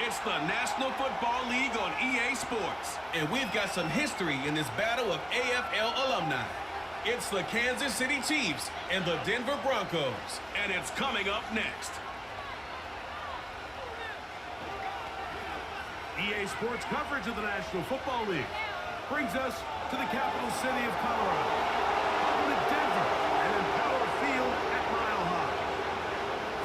It's the National Football League on EA Sports, and we've got some history in this battle of AFL alumni. It's the Kansas City Chiefs and the Denver Broncos, and it's coming up next. EA Sports coverage of the National Football League brings us to the capital city of Colorado, home to Denver and Empower Field at Mile High.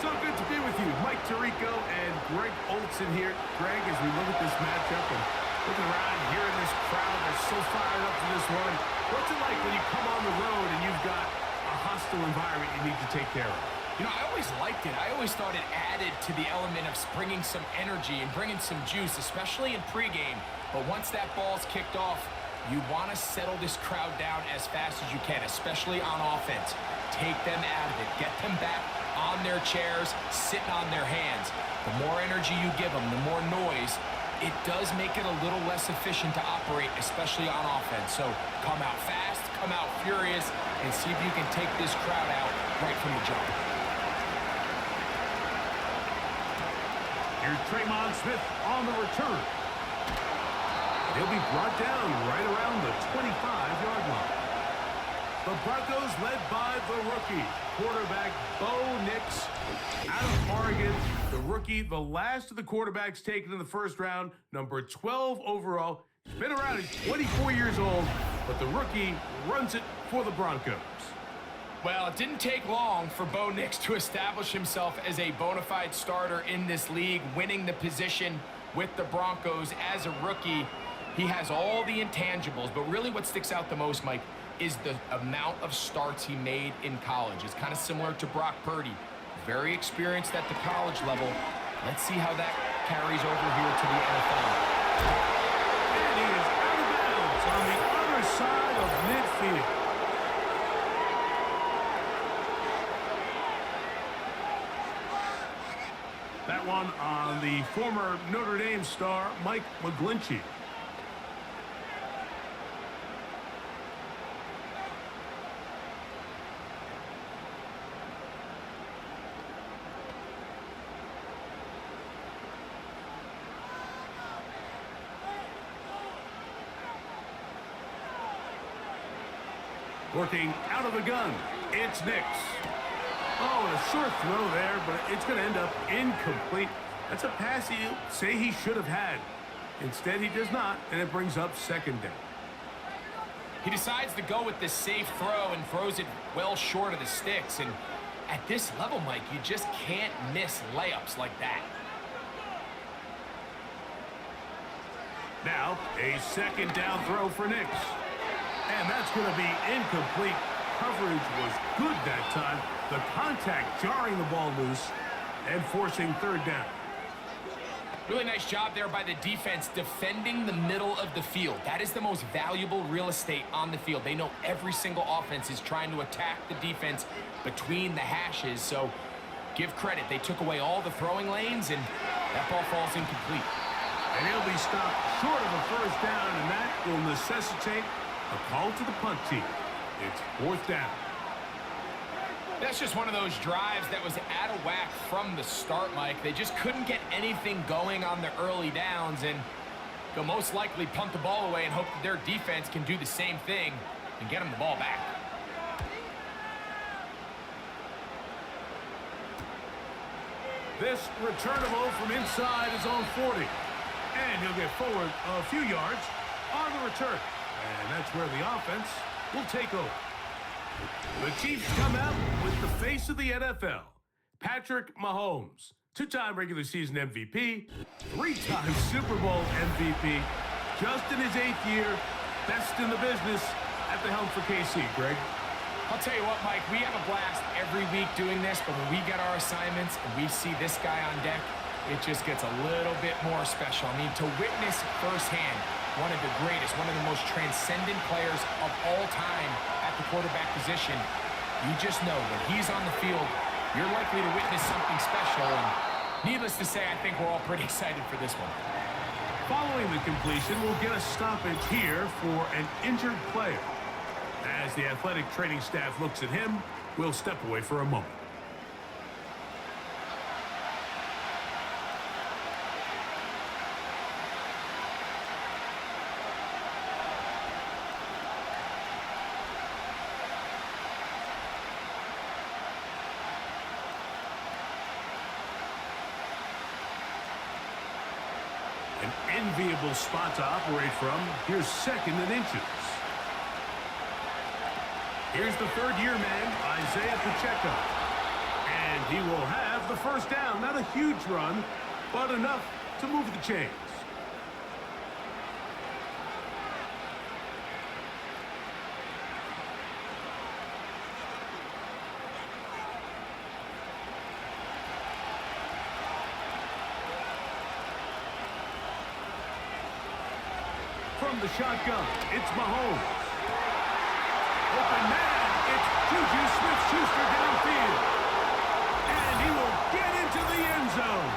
So good to be with you, Mike Tirico and Greg Olson here. Greg, as we look at this matchup and looking around, hearing this crowd that's so fired up for this one, what's it like when you come on the road and you've got a hostile environment you need to take care of? You know, I always liked it. I always thought it added to the element of bringing some energy and bringing some juice, especially in pregame. But once that ball's kicked off, you want to settle this crowd down as fast as you can, especially on offense. Take them out of it. Get them back on their chairs, sitting on their hands. The more energy you give them, the more noise, it does make it a little less efficient to operate, especially on offense. So come out fast, come out furious, and see if you can take this crowd out right from the jump. Here's Tremont Smith on the return. He'll be brought down right around the 25-yard line. The Broncos led by the rookie, quarterback Bo Nix out of Oregon. The rookie, the last of the quarterbacks taken in the first round, number 12 overall. He's been around, he's 24 years old, but the rookie runs it for the Broncos. Well, it didn't take long for Bo Nix to establish himself as a bona fide starter in this league, winning the position with the Broncos as a rookie. He has all the intangibles, but really what sticks out the most, Mike, is the amount of starts he made in college. It's kind of similar to Brock Purdy. Very experienced at the college level. Let's see how that carries over here to the NFL. And he is out of bounds on the other side of midfield. That one on the former Notre Dame star, Mike McGlinchey. Working out of the gun, it's Nix. Oh, and a short throw there, but it's going to end up incomplete. That's a pass he'll say he should have had. Instead, he does not, and it brings up second down. He decides to go with this safe throw and throws it well short of the sticks. And at this level, Mike, you just can't miss layups like that. Now, a second down throw for Nix. And that's going to be incomplete. Coverage was good that time. The contact jarring the ball loose and forcing third down. Really nice job there by the defense defending the middle of the field. That is the most valuable real estate on the field. They know every single offense is trying to attack the defense between the hashes. So give credit. They took away all the throwing lanes, and that ball falls incomplete. And he'll be stopped short of a first down, and that will necessitate a call to the punt team. It's fourth down. That's just one of those drives that was out of whack from the start, Mike. They just couldn't get anything going on the early downs, and they'll most likely punt the ball away and hope that their defense can do the same thing and get them the ball back. This returnable from inside his own 40. And he'll get forward a few yards on the return. And that's where the offense will take over. The Chiefs come out with the face of the NFL, Patrick Mahomes, two-time regular season MVP, three-time Super Bowl MVP, just in his 8th year, best in the business at the helm for KC. Greg? I'll tell you what, Mike, we have a blast every week doing this, but when we get our assignments and we see this guy on deck, it just gets a little bit more special. I mean, to witness firsthand one of the greatest, one of the most transcendent players of all time at the quarterback position, you just know when he's on the field, you're likely to witness something special. And needless to say, I think we're all pretty excited for this one. Following the completion, we'll get a stoppage here for an injured player. As the athletic training staff looks at him, we'll step away for a moment. comfortable spot to operate from. Here's second and inches. Here's the third-year man, Isaiah Pacheco. And he will have the first down. Not a huge run, but enough to move the chains. From the shotgun, it's Mahomes. Open man, it's Juju Smith-Schuster downfield. And he will get into the end zone.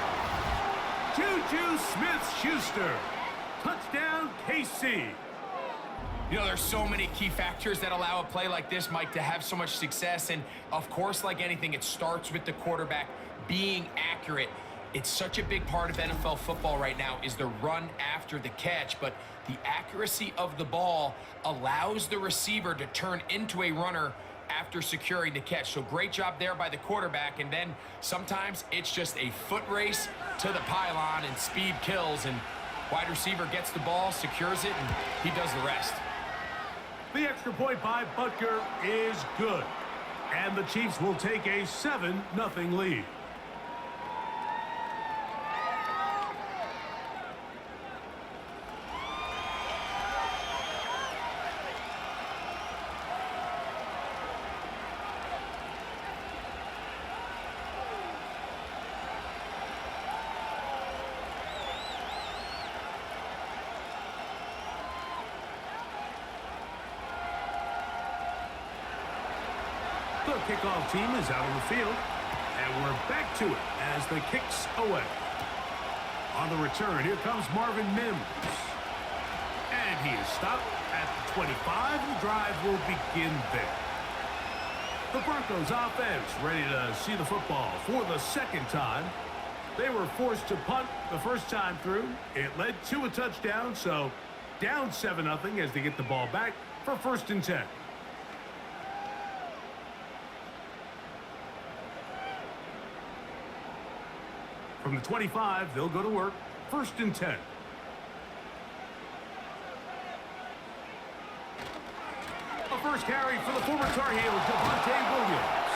Juju Smith-Schuster. Touchdown, KC. You know, there's so many key factors that allow a play like this, Mike, to have so much success. And, of course, like anything, it starts with the quarterback being accurate. It's such a big part of NFL football right now is the run after the catch, but the accuracy of the ball allows the receiver to turn into a runner after securing the catch. So great job there by the quarterback, and then sometimes it's just a foot race to the pylon and speed kills, and wide receiver gets the ball, secures it, and he does the rest. The extra point by Butker is good, and the Chiefs will take a 7-0 lead. The kickoff team is out on the field, and we're back to it as the kick's away. On the return, here comes Marvin Mims. And he is stopped at the 25. The drive will begin there. The Broncos offense ready to see the football for the second time. They were forced to punt the first time through. It led to a touchdown, so down 7-0 as they get the ball back for 1st and 10. From the 25, they'll go to work. 1st and 10. A first carry for the former Tar Heel, Javonte Williams.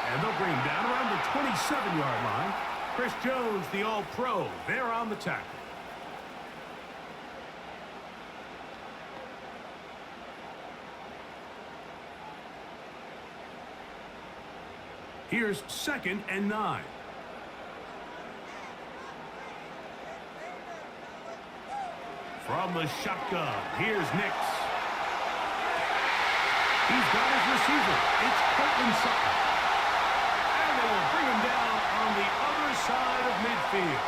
And they'll bring him down around the 27-yard line. Chris Jones, the All-Pro, there on the tackle. Here's 2nd and 9. From the shotgun, here's Nix. He's got his receiver. It's Courtland Sutton. And they will bring him down on the other side of midfield.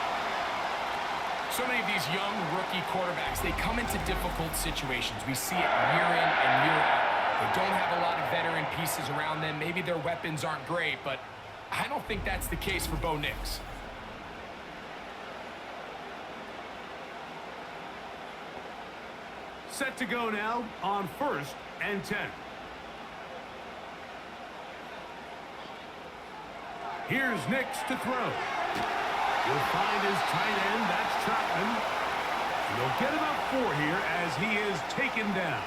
So many of these young rookie quarterbacks, they come into difficult situations. We see it year in and year out. They don't have a lot of veteran pieces around them. Maybe their weapons aren't great, but I don't think that's the case for Bo Nix. Set to go now on 1st and 10. Here's Nix to throw. He'll find his tight end. That's Troutman. He'll get about 4 here as he is taken down.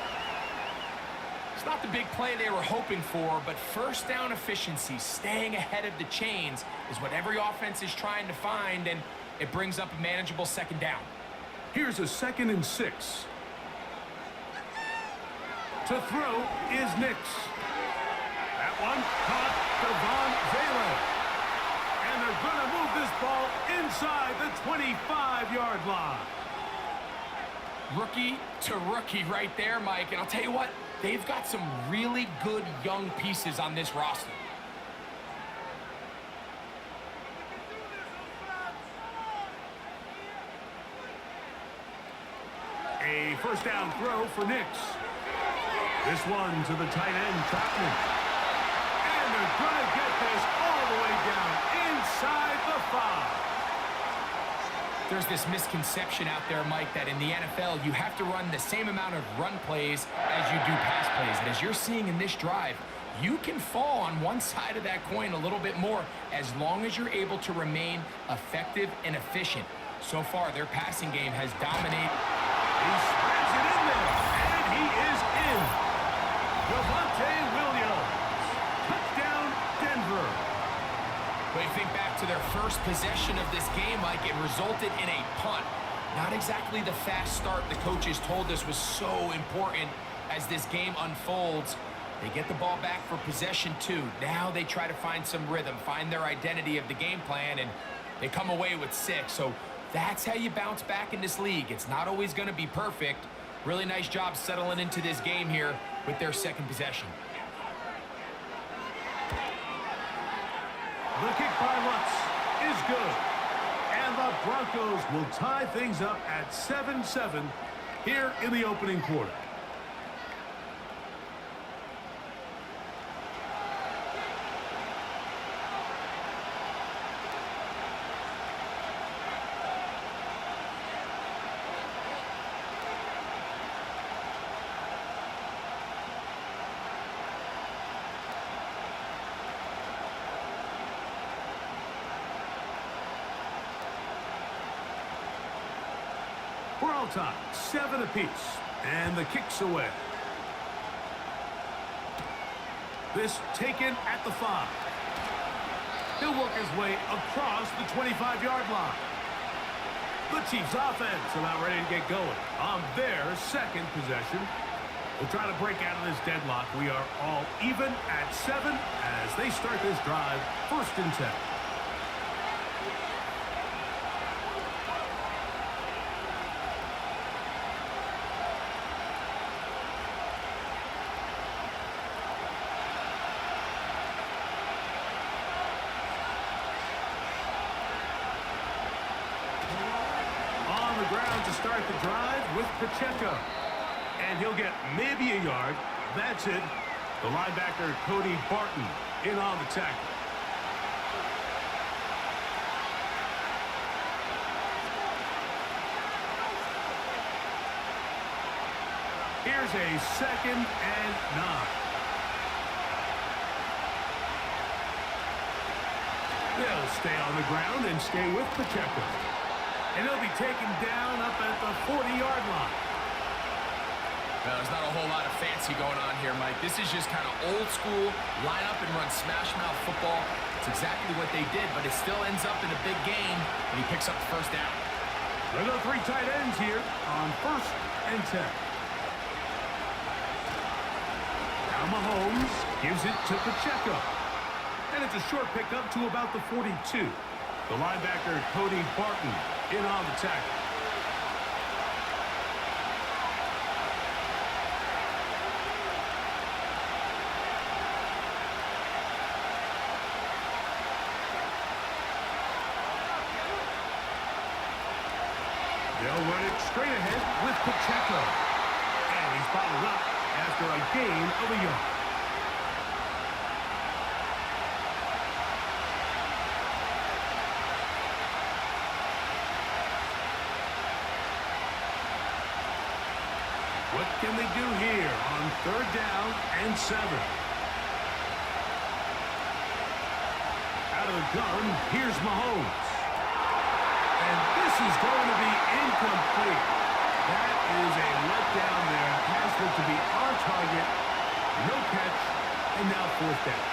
It's not the big play they were hoping for, but first down efficiency, staying ahead of the chains, is what every offense is trying to find, and it brings up a manageable 2nd down. Here's a 2nd and 6. To throw is Nix. That one caught Devon Valen. And they're going to move this ball inside the 25-yard line. Rookie to rookie right there, Mike. And I'll tell you what, they've got some really good young pieces on this roster. A first down throw for Nix. This one to the tight end, Troutman. And they're going to get this all the way down inside the 5. There's this misconception out there, Mike, that in the NFL, you have to run the same amount of run plays as you do pass plays. And as you're seeing in this drive, you can fall on one side of that coin a little bit more as long as you're able to remain effective and efficient. So far, their passing game has dominated. He spreads it in there, and he is in. Javonte Williams. Touchdown, Denver. When you think back to their first possession of this game, Mike, it resulted in a punt. Not exactly the fast start the coaches told us was so important as this game unfolds. They get the ball back for possession 2. Now they try to find some rhythm, find their identity of the game plan, and they come away with 6. So that's how you bounce back in this league. It's not always going to be perfect. Really nice job settling into this game here with their second possession. The kick by Lutz is good. And the Broncos will tie things up at 7-7 here in the opening quarter. We're all tied, 7 apiece, and the kick's away. This taken at the 5. He'll work his way across the 25-yard line. The Chiefs offense about ready to get going on their second possession. We'll try to break out of this deadlock. We are all even at 7 as they start this drive, 1st and 10. Ground to start the drive with Pacheco. And he'll get maybe a yard. That's it. The linebacker, Cody Barton, in on the tackle. Here's a 2nd and 9. They'll stay on the ground and stay with Pacheco. And he'll be taken down up at the 40-yard line. Well, there's not a whole lot of fancy going on here, Mike. This is just kind of old school, line up and run smash mouth football. It's exactly what they did, but it still ends up in a big game, and he picks up the 1st down. There go 3 tight ends here on 1st and 10. Now Mahomes gives it to Pacheco. And it's a short pickup to about the 42. The linebacker, Cody Barton, in on the tackle. They'll run it straight ahead with Pacheco. And he's bottled up after a gain of a yard. What can they do here on 3rd down and 7? Out of the gun, here's Mahomes. And this is going to be incomplete. That is a letdown there. Pass looked to be on target. No catch. And now 4th down.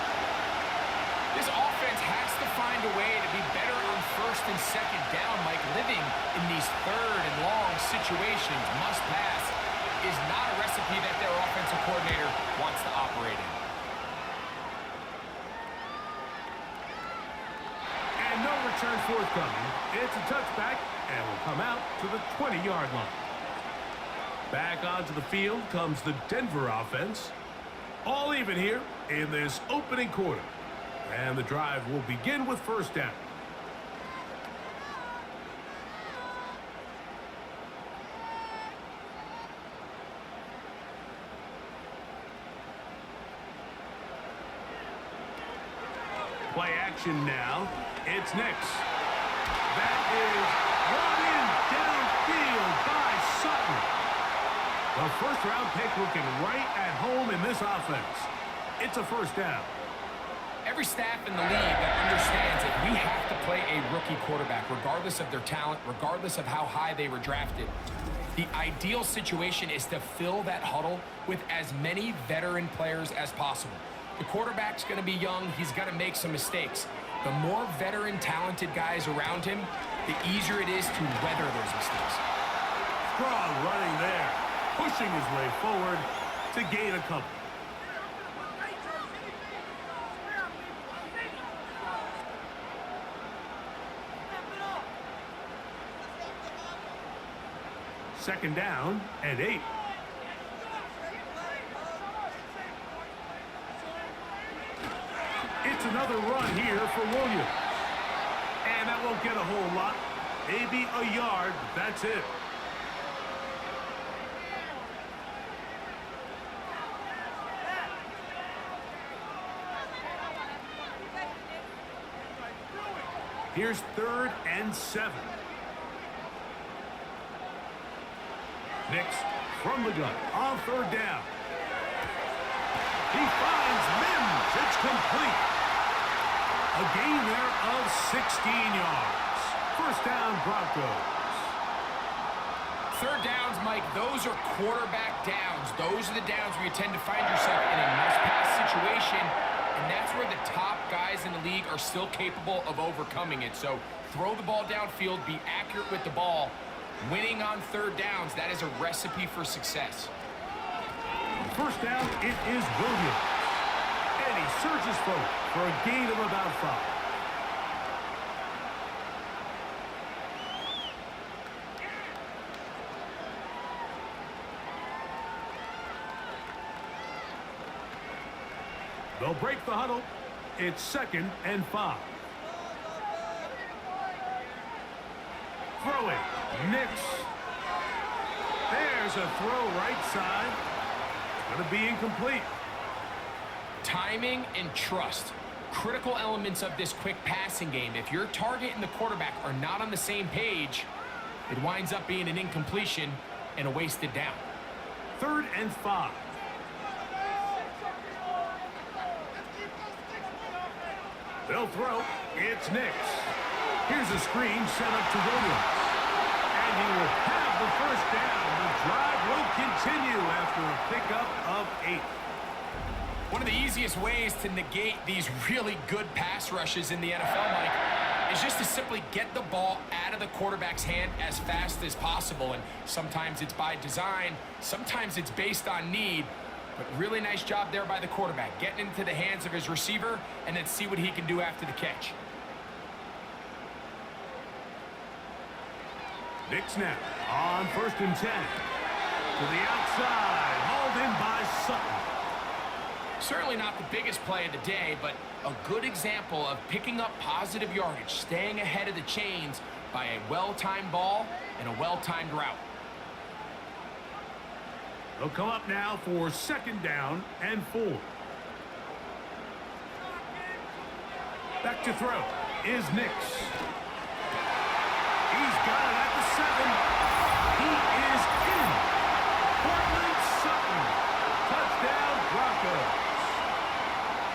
This offense has to find a way to be better on 1st and 2nd down, Mike. Living in these 3rd and long situations, must pass, is not a recipe that their offensive coordinator wants to operate in. And no return forthcoming. It's a touchback and will come out to the 20-yard line. Back onto the field comes the Denver offense. All even here in this opening quarter. And the drive will begin with 1st down. Play action now. It's Nix. That is run in downfield by Sutton. The 1st-round pick looking right at home in this offense. It's a 1st down. Every staff in the league that understands that we have to play a rookie quarterback, regardless of their talent, regardless of how high they were drafted. The ideal situation is to fill that huddle with as many veteran players as possible. The quarterback's going to be young. He's going to make some mistakes. The more veteran, talented guys around him, the easier it is to weather those mistakes. Strong running there, pushing his way forward to gain a couple. Second down and 8. It's another run here for Williams. And that won't get a whole lot. Maybe a yard, but that's it. Here's 3rd and 7. Nix from the gun on 3rd down. He finds Mims. It's complete. A gain there of 16 yards. First down, Broncos. 3rd downs, Mike, those are quarterback downs. Those are the downs where you tend to find yourself in a must-pass situation, and that's where the top guys in the league are still capable of overcoming it. So throw the ball downfield, be accurate with the ball. Winning on 3rd downs, that is a recipe for success. First down, it is Williams. And he surges forward for a gain of about 5. They'll break the huddle. It's 2nd and 5. Throwing. Nix. There's a throw right side. Going to be incomplete. Timing and trust. Critical elements of this quick passing game. If your target and the quarterback are not on the same page, it winds up being an incompletion and a wasted down. 3rd and 5. They'll throw. It's Nix. Here's a screen set up to Williams. And he will have the first down. The drive will continue after a pickup of 8. One of the easiest ways to negate these really good pass rushes in the NFL, Mike, is just to simply get the ball out of the quarterback's hand as fast as possible. And sometimes it's by design, sometimes it's based on need. But really nice job there by the quarterback, getting into the hands of his receiver and then see what he can do after the catch. Nix now on 1st and 10. To the outside, hauled in by Sutton. Certainly not the biggest play of the day, but a good example of picking up positive yardage, staying ahead of the chains by a well-timed ball and a well-timed route. They'll come up now for 2nd down and 4. Back to throw is Nix. He's got it at the 7. He is in. Portland Sutton. Touchdown, Broncos.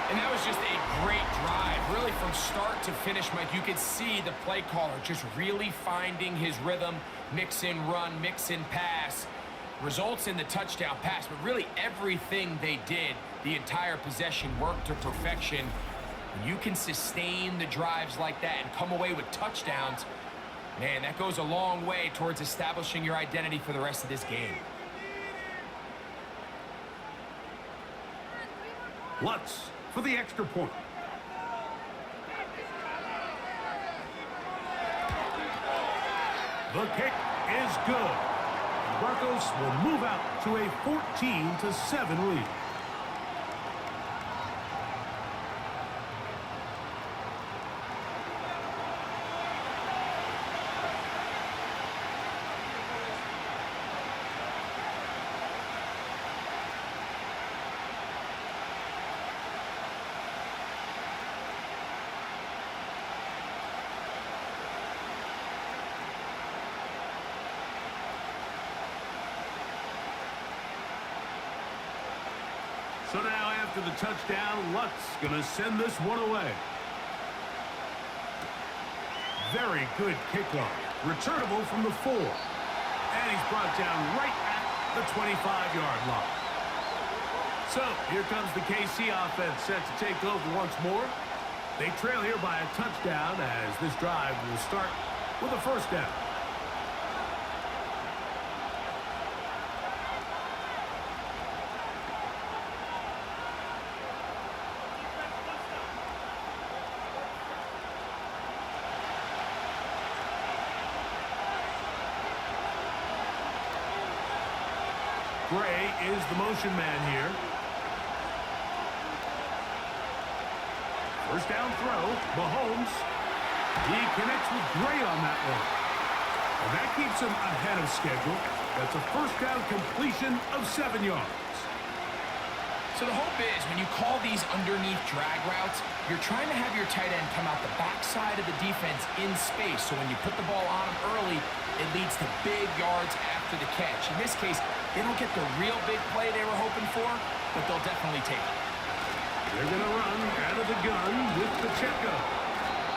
And that was just a great drive. Really from start to finish, Mike, you could see the play caller just really finding his rhythm. Mix in run, mix in pass. Results in the touchdown pass, but really everything they did, the entire possession worked to perfection. When you can sustain the drives like that and come away with touchdowns, man, that goes a long way towards establishing your identity for the rest of this game. Lutz for the extra point. The kick is good. Broncos will move out to a 14-7 lead. So now after after the touchdown. Lutz going to send this one away. Very good kickoff. Returnable from the 4. And he's brought down right at the 25-yard line. So here comes the KC offense set to take over once more. They trail here by a touchdown as this drive will start with a first down. Gray is the motion man here. First down throw. Mahomes. He connects with Gray on that one. And that keeps him ahead of schedule. That's a first down completion of 7 yards. So the hope is when you call these underneath drag routes, you're trying to have your tight end come out the backside of the defense in space. So when you put the ball on him early, it leads to big yards after the catch. In this case, they don't get the real big play they were hoping for, but they'll definitely take it. They're going to run out of the gun with Pacheco.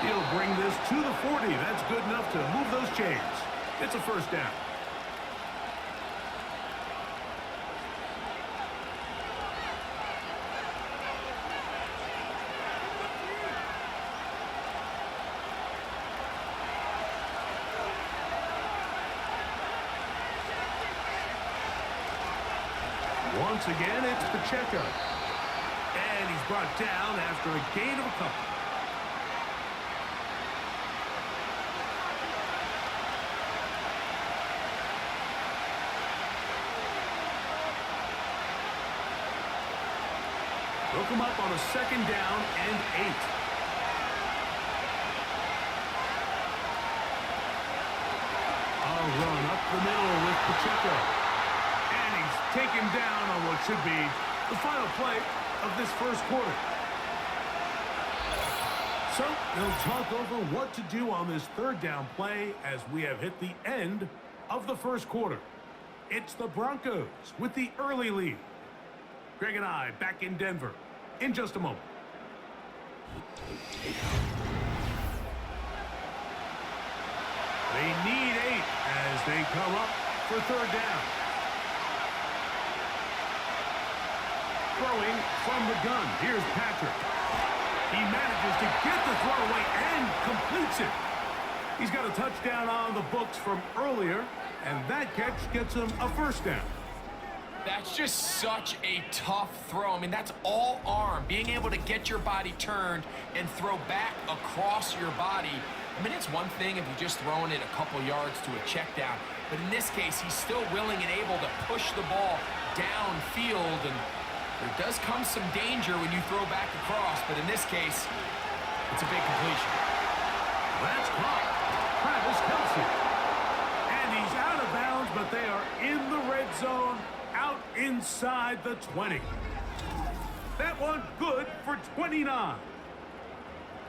He'll bring this to the 40. That's good enough to move those chains. It's a first down. Once again, it's Pacheco. And he's brought down after a gain of a couple. Broke him up on a second down and 8. A run up the middle with Pacheco. And he's taken down on what should be the final play of this first quarter. So they'll talk over what to do on this third down play as we have hit the end of the first quarter. It's the Broncos with the early lead. Greg and I back in Denver in just a moment. They need 8 as they come up for third down. Throwing from the gun. Here's Patrick. He manages to get the throw away and completes it. He's got a touchdown on the books from earlier, and that catch gets him a first down. That's just such a tough throw. I mean, that's all arm. Being able to get your body turned and throw back across your body. I mean, it's one thing if you're just throwing it a couple yards to a check down. But in this case, he's still willing and able to push the ball downfield. And there does come some danger when you throw back across. But in this case, it's a big completion. That's caught. Travis Kelce. And he's out of bounds, but they are in the red zone. Out inside the 20. That one good for 29.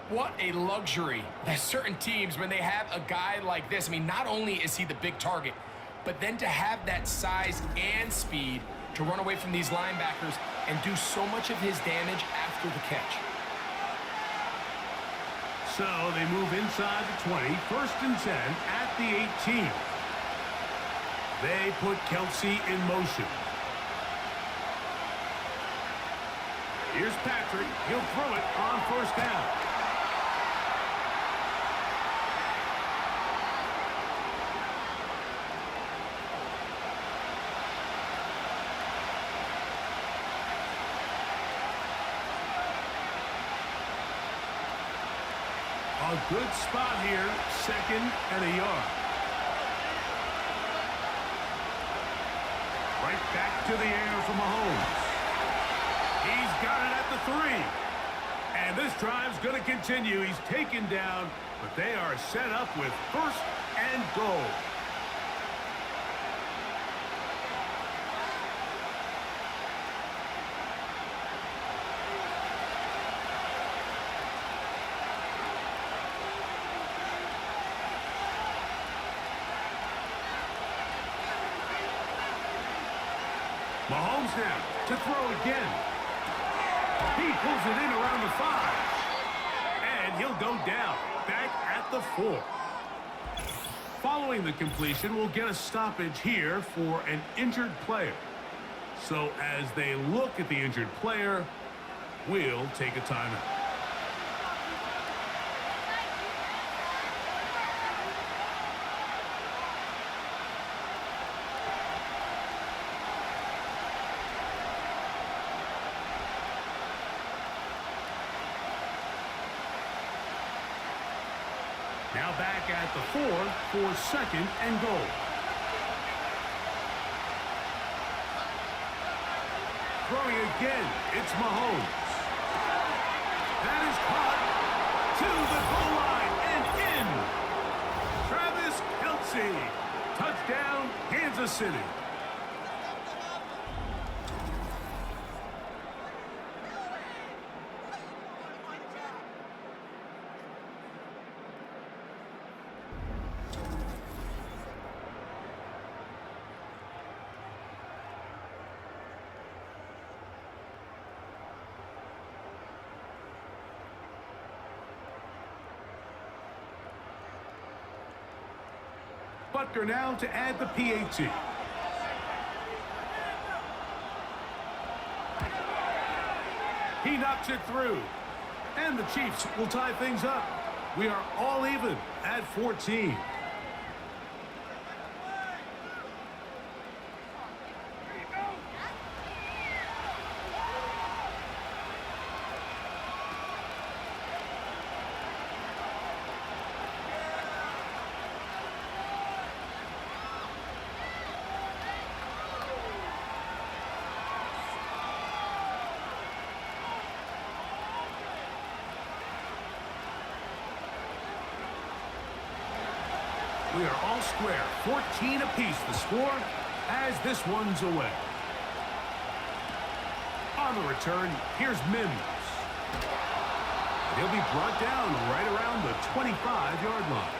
What a luxury that certain teams, when they have a guy like this, I mean, not only is he the big target, but then to have that size and speed to run away from these linebackers and do so much of his damage after the catch. So they move inside the 20, first and 10 at the 18. They put Kelce in motion. Here's Patrick. He'll throw it on first down. A good spot here, second and a yard. Right back to the air for Mahomes. He's got it at the 3. And this drive's going to continue. He's taken down, but they are set up with first and goal. Mahomes now to throw again. He pulls it in around the 5. And he'll go down, back at the 4. Following the completion, we'll get a stoppage here for an injured player. So as they look at the injured player, we'll take a timeout. Now back at the 4 for second and goal. Throwing again, it's Mahomes. That is caught to the goal line and in. Travis Kelce. Touchdown, Kansas City. Butker now to add the PAT. He knocks it through. And the Chiefs will tie things up. We are all even at 14. We are all square, 14 apiece the score as this one's away. On the return, here's Mims. He'll be brought down right around the 25-yard line.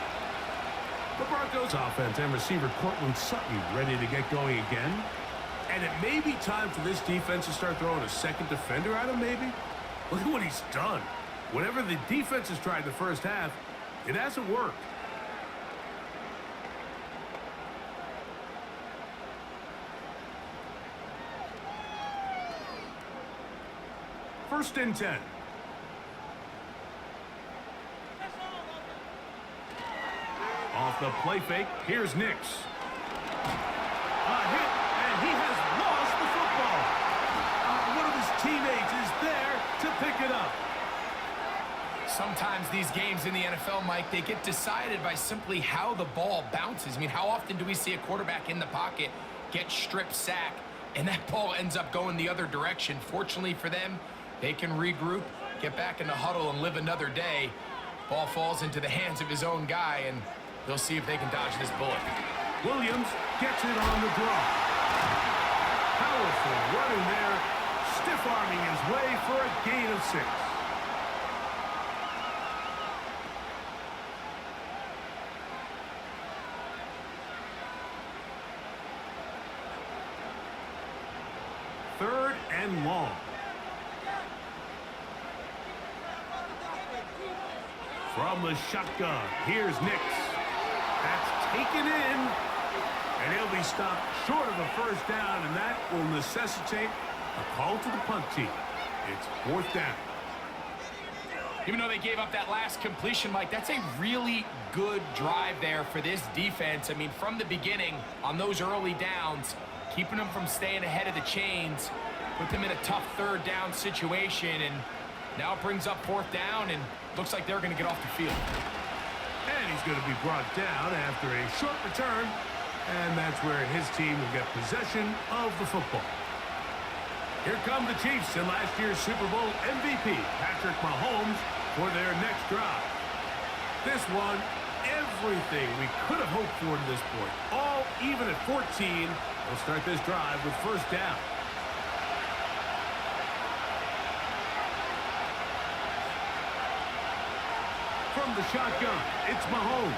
The Broncos offense and receiver Cortland Sutton ready to get going again. And it may be time for this defense to start throwing a second defender at him, maybe. Look at what he's done. Whatever the defense has tried the first half, it hasn't worked. First and 10. Off the play fake, here's Nix. A hit, and he has lost the football. One of his teammates is there to pick it up. Sometimes these games in the NFL, Mike, they get decided by simply how the ball bounces. I mean, how often do we see a quarterback in the pocket get strip sack, and that ball ends up going the other direction? Fortunately for them, they can regroup, get back in the huddle, and live another day. Ball falls into the hands of his own guy, and they'll see if they can dodge this bullet. Williams gets it on the draw. Powerful running there, stiff-arming his way for a gain of 6. Third and long. From the shotgun, here's Nix. That's taken in, and he'll be stopped short of a first down, and that will necessitate a call to the punt team. It's 4th down. Even though they gave up that last completion, Mike, that's a really good drive there for this defense. I mean, from the beginning, on those early downs, keeping them from staying ahead of the chains, put them in a tough 3rd down situation, and now it brings up 4th down, and looks like they're going to get off the field. And he's going to be brought down after a short return, and that's where his team will get possession of the football. Here come the Chiefs and last year's Super Bowl MVP, Patrick Mahomes, for their next drive. This one, everything we could have hoped for to this point. All even at 14. They'll start this drive with 1st down. From the shotgun, it's Mahomes.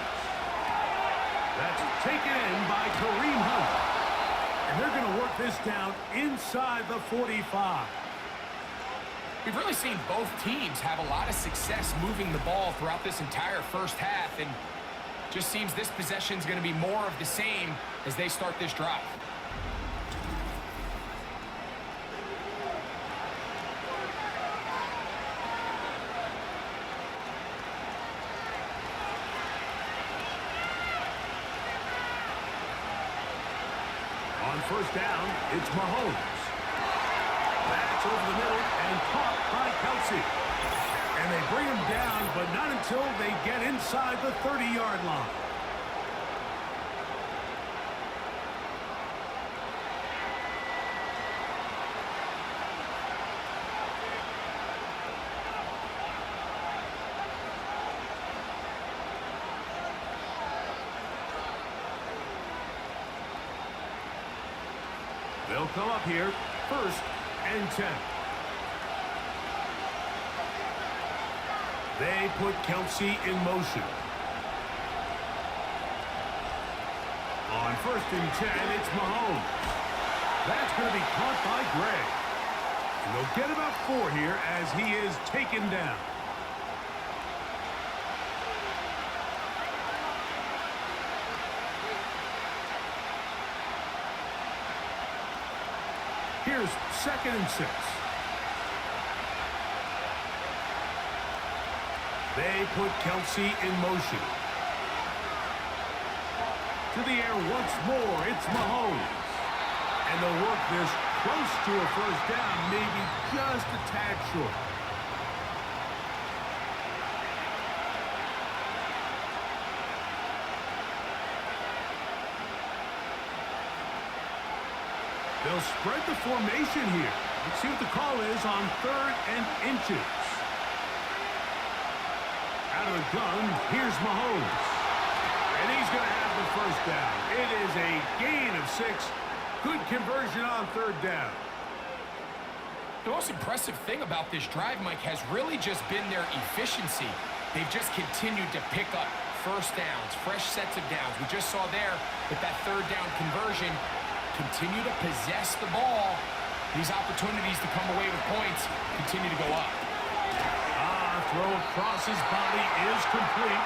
That's taken in by Kareem Hunt. And they're going to work this down inside the 45. We've really seen both teams have a lot of success moving the ball throughout this entire first half, and just seems this possession is going to be more of the same as they start this drive. On first down, it's Mahomes. That's over the middle and caught by Kelsey. And they bring him down, but not until they get inside the 30-yard line. They'll come up here, 1st and 10. They put Kelsey in motion. On 1st and 10, it's Mahomes. That's going to be caught by Gray. And they'll get about 4 here as he is taken down. Here's 2nd and 6. They put Kelsey in motion. To the air once more, it's Mahomes. And they'll work this close to a first down, maybe just a tad short. They'll spread the formation here. Let's see what the call is on 3rd and inches. Out of the gun, here's Mahomes. And he's going to have the first down. It is a gain of 6. Good conversion on 3rd down. The most impressive thing about this drive, Mike, has really just been their efficiency. They've just continued to pick up first downs, fresh sets of downs. We just saw there with that 3rd down conversion, continue to possess the ball. These opportunities to come away with points continue to go up. Throw across his body is complete.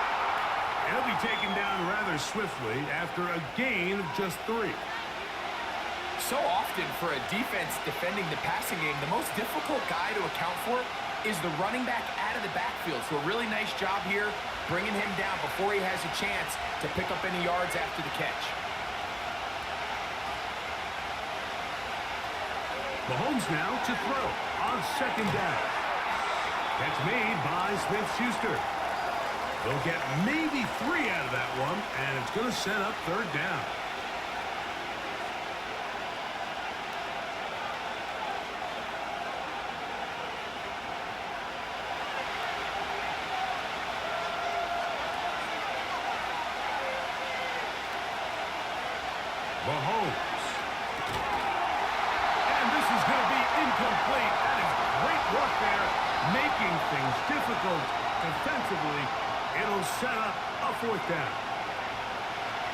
He'll be taken down rather swiftly after a gain of just 3. So often for a defense defending the passing game, the most difficult guy to account for is the running back out of the backfield. So a really nice job here bringing him down before he has a chance to pick up any yards after the catch. Mahomes now to throw on 2nd down. Catch made by Smith-Schuster. They'll get maybe 3 out of that one, and it's going to set up 3rd down. Mahomes. And this is going to be incomplete. That is great work there, making things difficult defensively. It'll set up a 4th down.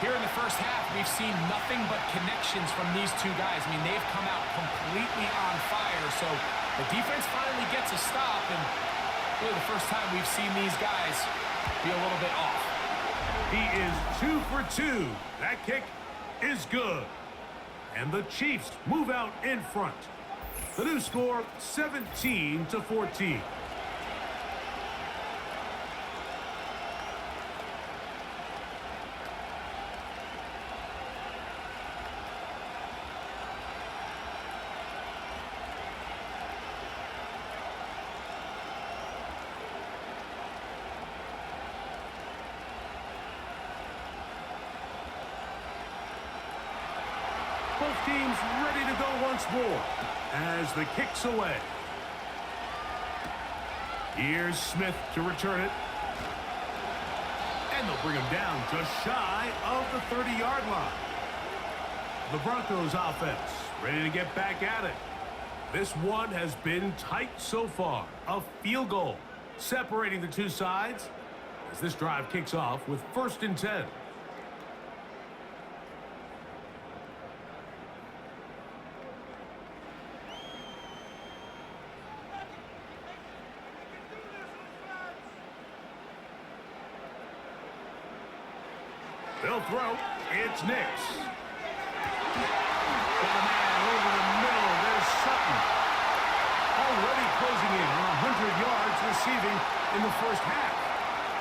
Here in the first half, we've seen nothing but connections from these two guys. I mean, they've come out completely on fire. So the defense finally gets a stop, and really the first time we've seen these guys be a little bit off. He is 2 for 2. That kick is good. And the Chiefs move out in front. The new score, 17-14. Both teams ready to go once more as the kick's away. Here's Smith to return it. And they'll bring him down just shy of the 30-yard line. The Broncos offense ready to get back at it. This one has been tight so far. A field goal separating the two sides as this drive kicks off with 1st and 10. They'll throw. It's Nix. Got a man over the middle. There's Sutton. Already closing in on 100 yards receiving in the first half.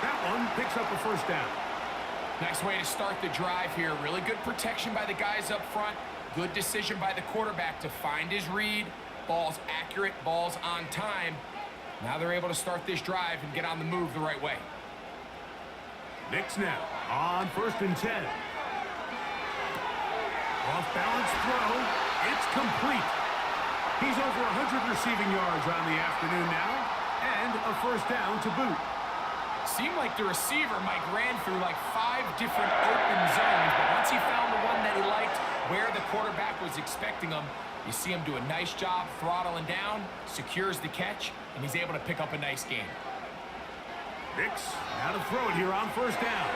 That one picks up a first down. Nice way to start the drive here. Really good protection by the guys up front. Good decision by the quarterback to find his read. Ball's accurate, ball's on time. Now they're able to start this drive and get on the move the right way. Nix now on 1st and 10. Off-balance throw. It's complete. He's over 100 receiving yards on the afternoon now, and a first down to boot. Seemed like the receiver, Mike, ran through like 5 different open zones, but once he found the one that he liked where the quarterback was expecting him, you see him do a nice job throttling down, secures the catch, and he's able to pick up a nice gain. Nix now to throw it here on 1st down.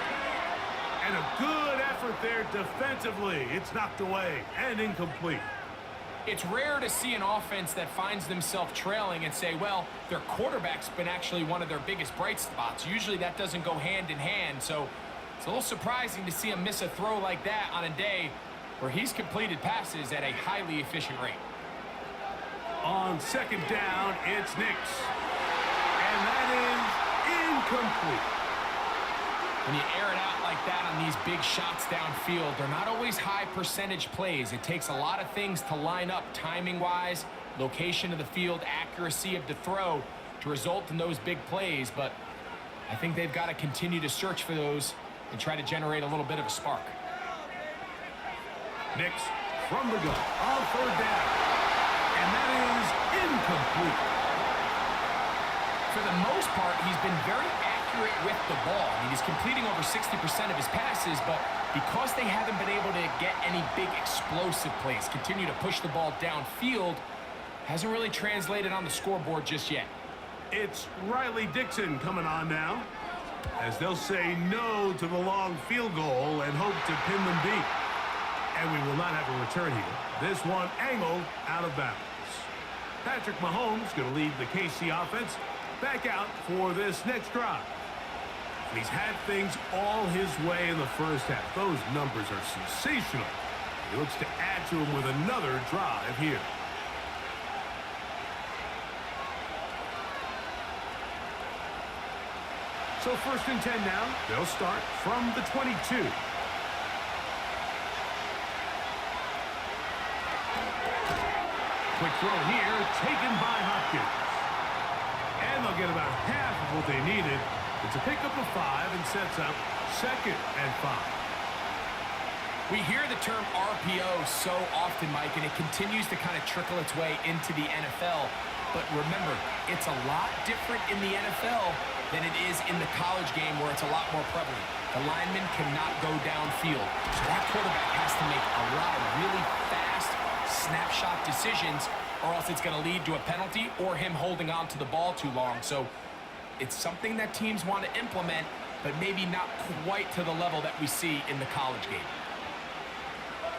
And a good effort there defensively. It's knocked away and incomplete. It's rare to see an offense that finds themselves trailing and say, well, their quarterback's been actually one of their biggest bright spots. Usually that doesn't go hand in hand, so it's a little surprising to see him miss a throw like that on a day where he's completed passes at a highly efficient rate. On 2nd down, it's Nix. And that is incomplete. When you air it out like that on these big shots downfield, they're not always high percentage plays. It takes a lot of things to line up timing-wise, location of the field, accuracy of the throw to result in those big plays. But I think they've got to continue to search for those and try to generate a little bit of a spark. Nix from the gun on 3rd down. And that is incomplete. For the most part, he's been very accurate with the ball. I mean, he's completing over 60% of his passes, but because they haven't been able to get any big explosive plays, continue to push the ball downfield, hasn't really translated on the scoreboard just yet. It's Riley Dixon coming on now, as they'll say no to the long field goal and hope to pin them deep. And we will not have a return here. This one angled out of bounds. Patrick Mahomes going to lead the KC offense back out for this next drive. He's had things all his way in the first half. Those numbers are sensational. He looks to add to them with another drive here. So 1st and 10 now. They'll start from the 22. Quick throw here, taken by Hopkins. And they'll get about half of what they needed. It's a pickup of 5 and sets up 2nd and 5. We hear the term RPO so often, Mike, and it continues to kind of trickle its way into the NFL. But remember, it's a lot different in the NFL than it is in the college game where it's a lot more prevalent. The lineman cannot go downfield. So that quarterback has to make a lot of really fast snapshot decisions, or else it's going to lead to a penalty or him holding on to the ball too long. So it's something that teams want to implement, but maybe not quite to the level that we see in the college game.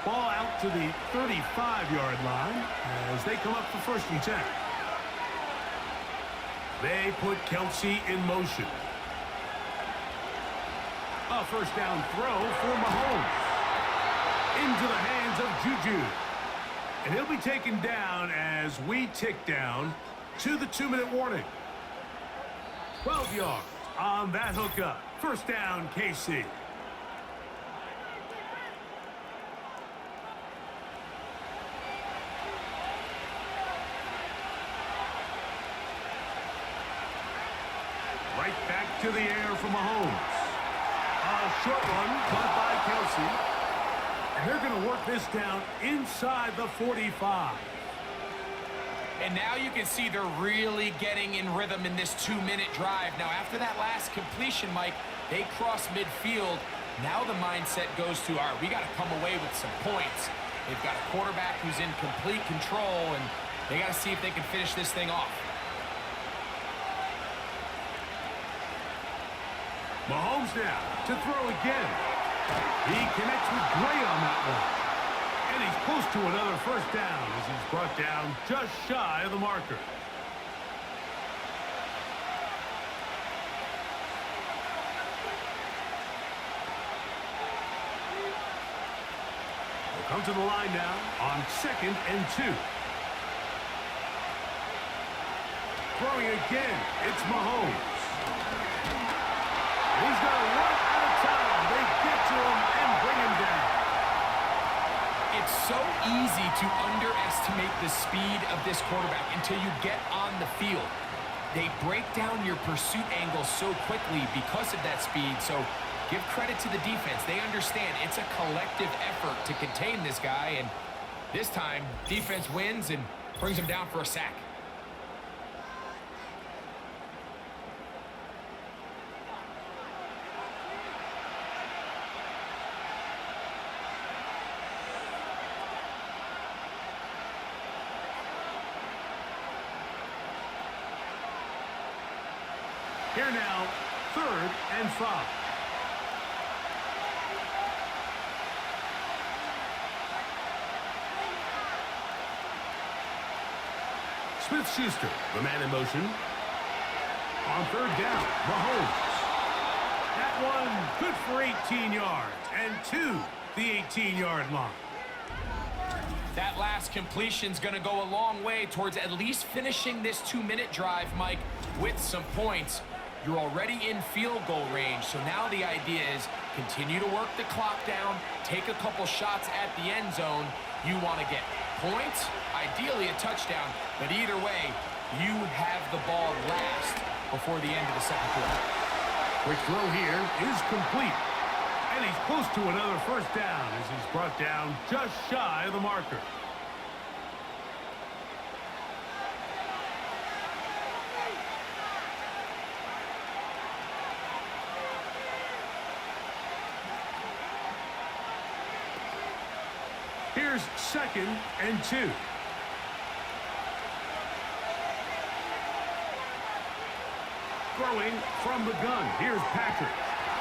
Ball out to the 35-yard line as they come up for 1st and 10. They put Kelsey in motion. A 1st down throw for Mahomes. Into the hands of Juju. And he'll be taken down as we tick down to the 2-minute warning. 12 yards on that hookup. 1st down, KC. Right back to the air for Mahomes. A short one caught by Kelsey. And they're going to work this down inside the 45. And now you can see they're really getting in rhythm in this 2-minute drive. Now, after that last completion, Mike, they cross midfield. Now the mindset goes to, all right, we got to come away with some points. They've got a quarterback who's in complete control, and they got to see if they can finish this thing off. Mahomes now to throw again. He connects with Gray on that one. And he's close to another 1st down as he's brought down just shy of the marker. come to the line now on 2nd and 2. Throwing again, it's Mahomes. He's going to run out of time. They get to him and bring him down. It's so easy to underestimate the speed of this quarterback until you get on the field. They break down your pursuit angle so quickly because of that speed, so give credit to the defense. They understand it's a collective effort to contain this guy, and this time, defense wins and brings him down for a sack. Here now, 3rd and 5. Smith-Schuster, the man in motion. On 3rd down, Mahomes. That one good for 18 yards and to the 18-yard line. That last completion's going to go a long way towards at least finishing this 2-minute drive, Mike, with some points. You're already in field goal range, so now the idea is continue to work the clock down, take a couple shots at the end zone. You want to get points, ideally a touchdown, but either way, you have the ball last before the end of the second quarter. Quick throw here is complete. And he's close to another first down as he's brought down just shy of the marker. Here's 2nd and 2. Throwing from the gun. Here's Patrick.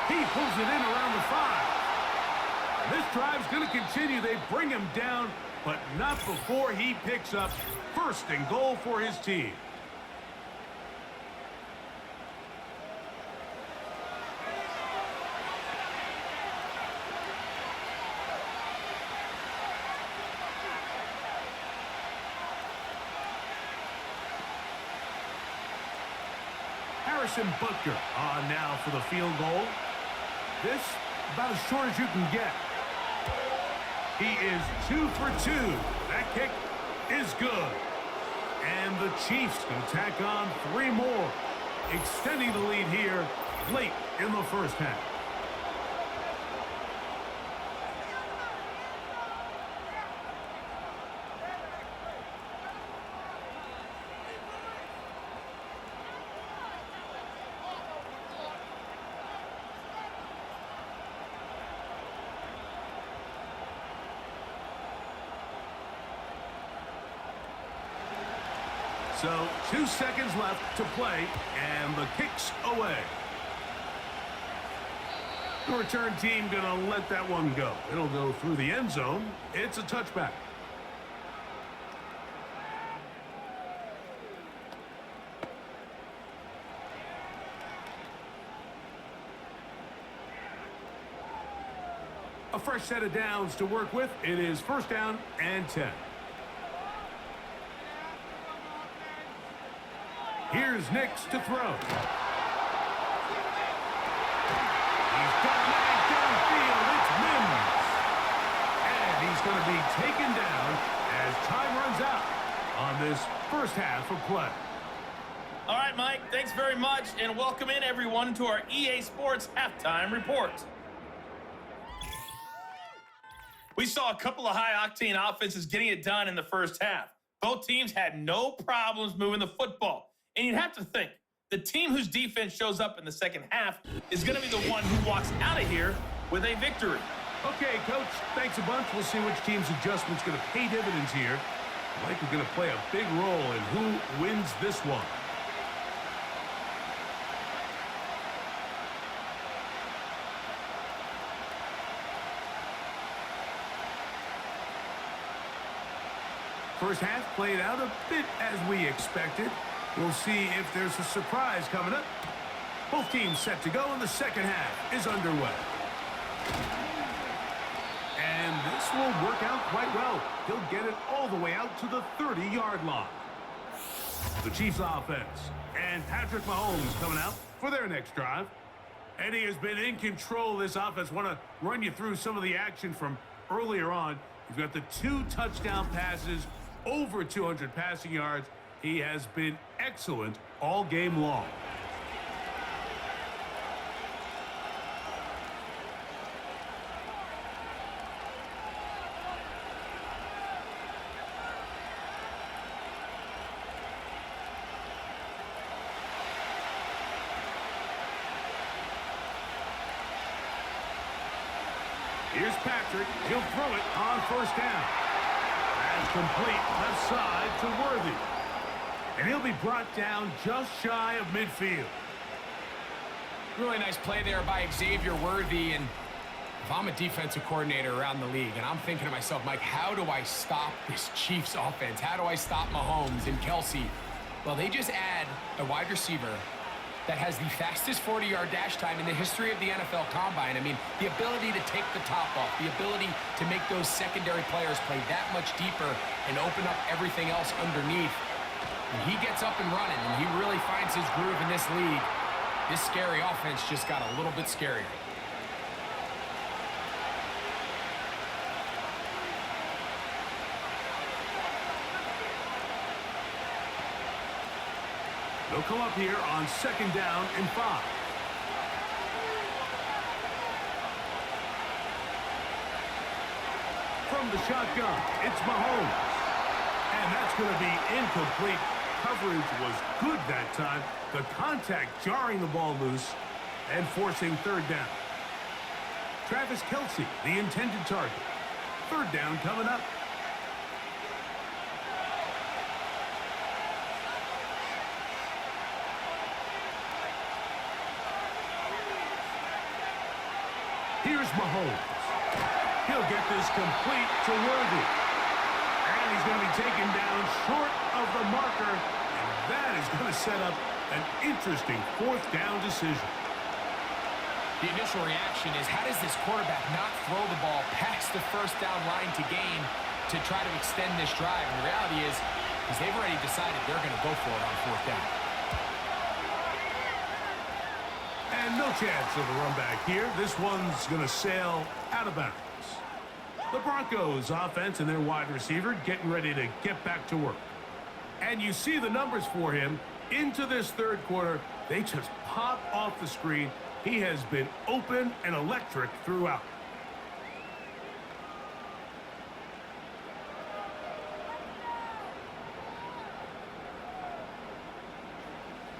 He pulls it in around the 5. This drive's going to continue. They bring him down, but not before he picks up 1st and goal for his team. Harrison Butker on now for the field goal. This about as short as you can get. He is 2 for 2. That kick is good. And the Chiefs can tack on 3 more, extending the lead here late in the first half. So 2 seconds left to play, and the kick's away. The return team going to let that one go. It'll go through the end zone. It's a touchback. A fresh set of downs to work with. It is 1st down and 10. Here's Nix to throw. He's got a man downfield. It's Mims. And he's going to be taken down as time runs out on this first half of play. All right, Mike, thanks very much, and welcome in everyone to our EA Sports Halftime Report. We saw a couple of high-octane offenses getting it done in the first half. Both teams had no problems moving the football. And you'd have to think, the team whose defense shows up in the second half is going to be the one who walks out of here with a victory. Okay, Coach, thanks a bunch. We'll see which team's adjustment's going to pay dividends here. I think we're going to play a big role in who wins this one. First half played out a bit as we expected. We'll see if there's a surprise coming up. Both teams set to go, and the second half is underway. And this this will work out quite well. He'll get it all the way out to the 30-yard line. The Chiefs offense and Patrick Mahomes coming out for their next drive. And he has been in control of this offense. Want to run you through some of the action from earlier on. He's got the 2 touchdown passes, over 200 passing yards. He has been excellent all game long. Here's Patrick. He'll throw it on first down. That's complete left side to Worthy. And he'll be brought down just shy of midfield. Really nice play there by Xavier Worthy. And if I'm a defensive coordinator around the league, and I'm thinking to myself, Mike, how do I stop this Chiefs offense? How do I stop Mahomes and Kelsey? Well, they just add a wide receiver that has the fastest 40-yard dash time in the history of the NFL Combine. I mean, the ability to take the top off, the ability to make those secondary players play that much deeper and open up everything else underneath. And he gets up and running, and he really finds his groove in this league. This scary offense just got a little bit scarier. They'll come up here on second down and 5. From the shotgun, it's Mahomes. And that's going to be incomplete. Coverage was good that time. The contact jarring the ball loose and forcing third down. Travis Kelsey, the intended target. Third down coming up. Here's Mahomes. He'll get this complete to Worthy. And he's going to be taken down short of the marker. And that is going to set up an interesting fourth down decision. The initial reaction is, how does this quarterback not throw the ball past the first down line to gain to try to extend this drive? And the reality is they've already decided they're going to go for it on fourth down. And no chance of a run back here. This one's going to sail out of bounds. The Broncos offense and their wide receiver getting ready to get back to work. And you see the numbers for him into this third quarter. They just pop off the screen. He has been open and electric throughout.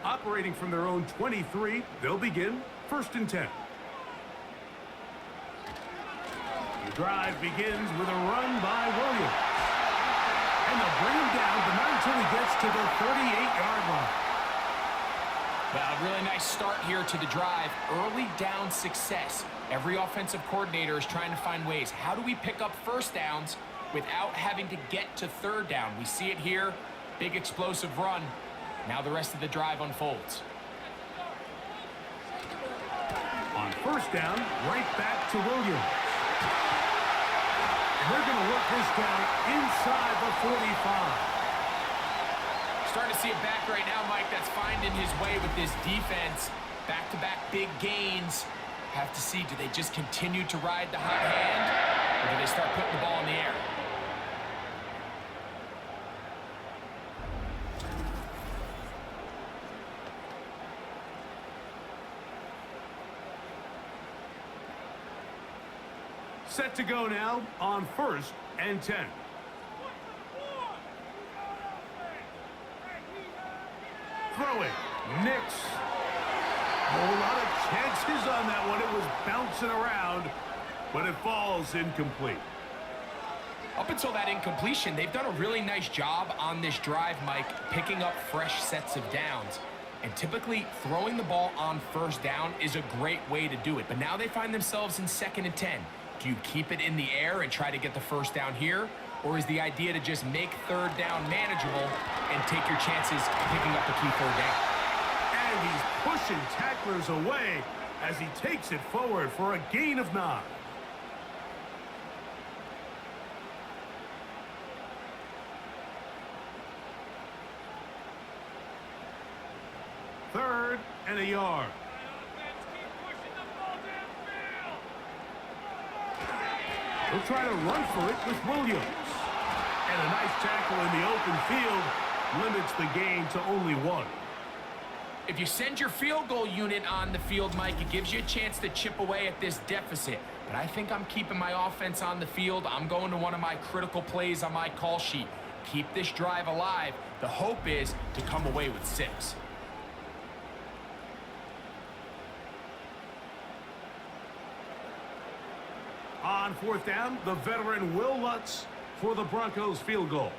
Operating from their own 23, they'll begin first and 10. The drive begins with a run by Williams. And they'll bring him down, but not until he gets to the 38-yard line. Well, really nice start here to the drive. Early down success. Every offensive coordinator is trying to find ways. How do we pick up first downs without having to get to third down? We see it here. Big explosive run. Now the rest of the drive unfolds. On first down, right back to Williams. And they're going to work this down inside the 45. Starting to see it back right now, Mike, that's finding his way with this defense. Back-to-back big gains. Have to see, do they just continue to ride the hot hand, or do they start putting the ball in the air? Set to go now on first and 10. Throwing. Nix. A whole lot of chances on that one. It was bouncing around, but it falls incomplete. Up until that incompletion, they've done a really nice job on this drive, Mike, picking up fresh sets of downs. And typically, throwing the ball on first down is a great way to do it. But now they find themselves in second and 10. Do you keep it in the air and try to get the first down here? Or is the idea to just make third down manageable and take your chances picking up the key third down? And he's pushing tacklers away as he takes it forward for a gain of 9. 3rd and a yard. He'll try to run for it with Williams. And a nice tackle in the open field limits the gain to only 1. If you send your field goal unit on the field, Mike, it gives you a chance to chip away at this deficit. But I think I'm keeping my offense on the field. I'm going to one of my critical plays on my call sheet. Keep this drive alive. The hope is to come away with 6. On 4th down, the veteran Will Lutz for the Broncos field goal.